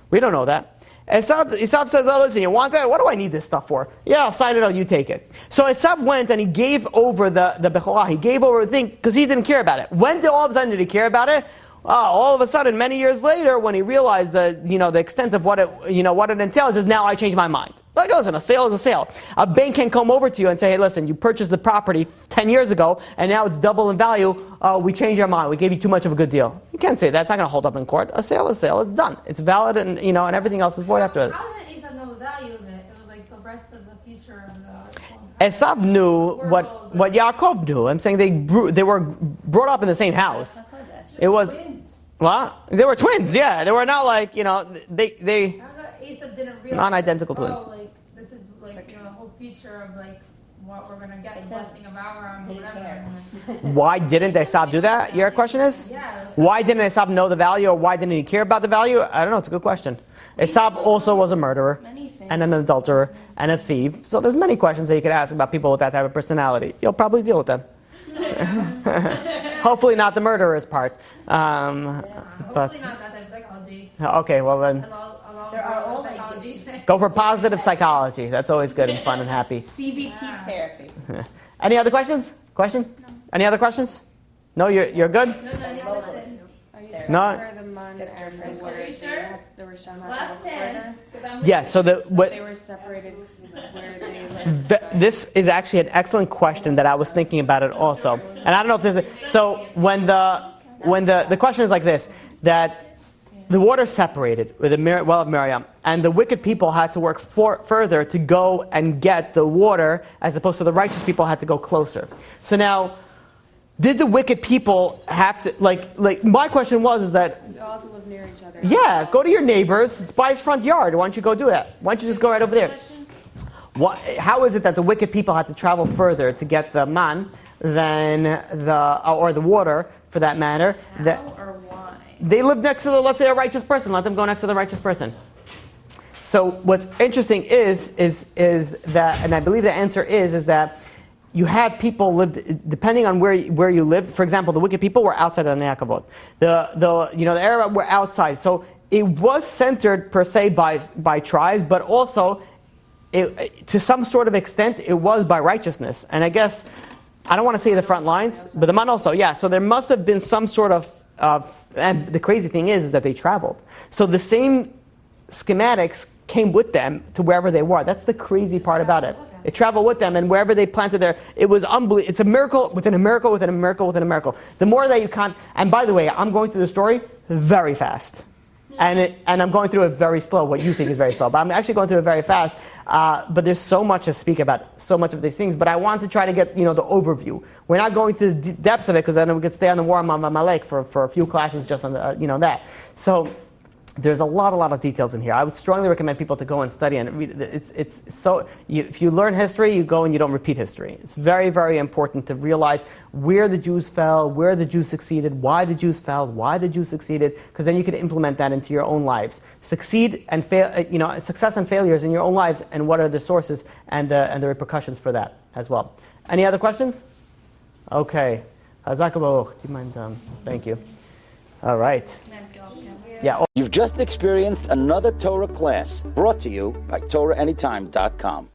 S2: We don't know that. Esau says, "Oh, listen, you want that? What do I need this stuff for? Yeah, I'll sign it out, you take it." So Esau went and he gave over the Bechorah. He gave over the thing because he didn't care about it. When did all of a sudden did he care about it? All of a sudden, many years later, when he realized the extent of what it entails, is now I changed my mind. Like, listen, a sale is a sale. A bank can come over to you and say, "Hey, listen, you purchased the property 10 years ago, and now it's double in value. We changed our mind. We gave you too much of a good deal." You can't say that. It's not going to hold up in court. A sale is a sale. It's done. It's valid, and everything else is void after it.
S5: How did Esau know the value of it? It was like the rest of the future of the...
S2: Esau knew what Yaakov knew. I'm saying they were brought up in the same house. It was... What? They were twins, yeah. They were not like, they
S5: Esau didn't realize
S2: non-identical twins.
S5: This is the whole future of what we're gonna get, the blessing of Abraham or whatever.
S2: Why didn't Esau do that? Your question is?
S5: Yeah.
S2: Why didn't Esau know the value, or why didn't he care about the value? I don't know, it's a good question. Esau also was a murderer and an adulterer and a thief. So there's many questions that you could ask about people with that type of personality. You'll probably deal with them. Hopefully not the murderer's part.
S5: Hopefully not that type of psychology.
S2: Okay, well then.
S5: There are all psychologies.
S2: Go for positive psychology. That's always good and fun and happy.
S8: CBT therapy.
S2: Any other questions? Question? Any other questions? No, you're good? No.
S5: Are you sure? Last chance.
S2: Yeah, so
S8: they were separated where they lived.
S2: This is actually an excellent question that I was thinking about it also. And I don't know if there's so when the question is like this, that the water separated with the well of Miriam, and the wicked people had to work further to go and get the water, as opposed to the righteous people had to go closer. So now, did the wicked people have to, like my question is that...
S8: They all to live near each other.
S2: Yeah, go to your neighbors, it's by his front yard. Why don't you go do that? Why don't you just go right over there? How is it that the wicked people had to travel further to get the man than or the water, for that matter?
S8: Or why?
S2: They live next to let's say, a righteous person. Let them go next to the righteous person. So what's interesting is that, and I believe the answer is that you had people lived depending on where you lived. For example, the wicked people were outside of the Neakavot. The Arab were outside. So it was centered per se by tribes, but also to some sort of extent it was by righteousness. And I guess I don't want to say the front lines, but the man also, yeah. So there must have been some sort of and the crazy thing is that they traveled. So the same schematics came with them to wherever they were. That's the crazy part about it. It traveled with them, and wherever they planted there, it was unbelievable. It's a miracle within a miracle within a miracle within a miracle. The more that you can't, and by the way, I'm going through the story very fast. And I'm going through it very slow, what you think is very slow. But I'm actually going through it very fast. But there's so much to speak about, so much of these things. But I want to try to get the overview. We're not going to the depths of it, because then we could stay on the war of Amalek for a few classes just on the, that. So there's a lot of details in here. I would strongly recommend people to go and study and read. If you learn history, you go and you don't repeat history. It's very, very important to realize where the Jews fell, where the Jews succeeded, why the Jews fell, why the Jews succeeded, because then you can implement that into your own lives. Succeed and fail, success and failures in your own lives, and what are the sources and the repercussions for that as well. Any other questions? Okay. Hazak Baruch. Do you mind? Thank you. All right. Yeah.
S1: You've just experienced another Torah class brought to you by TorahAnytime.com.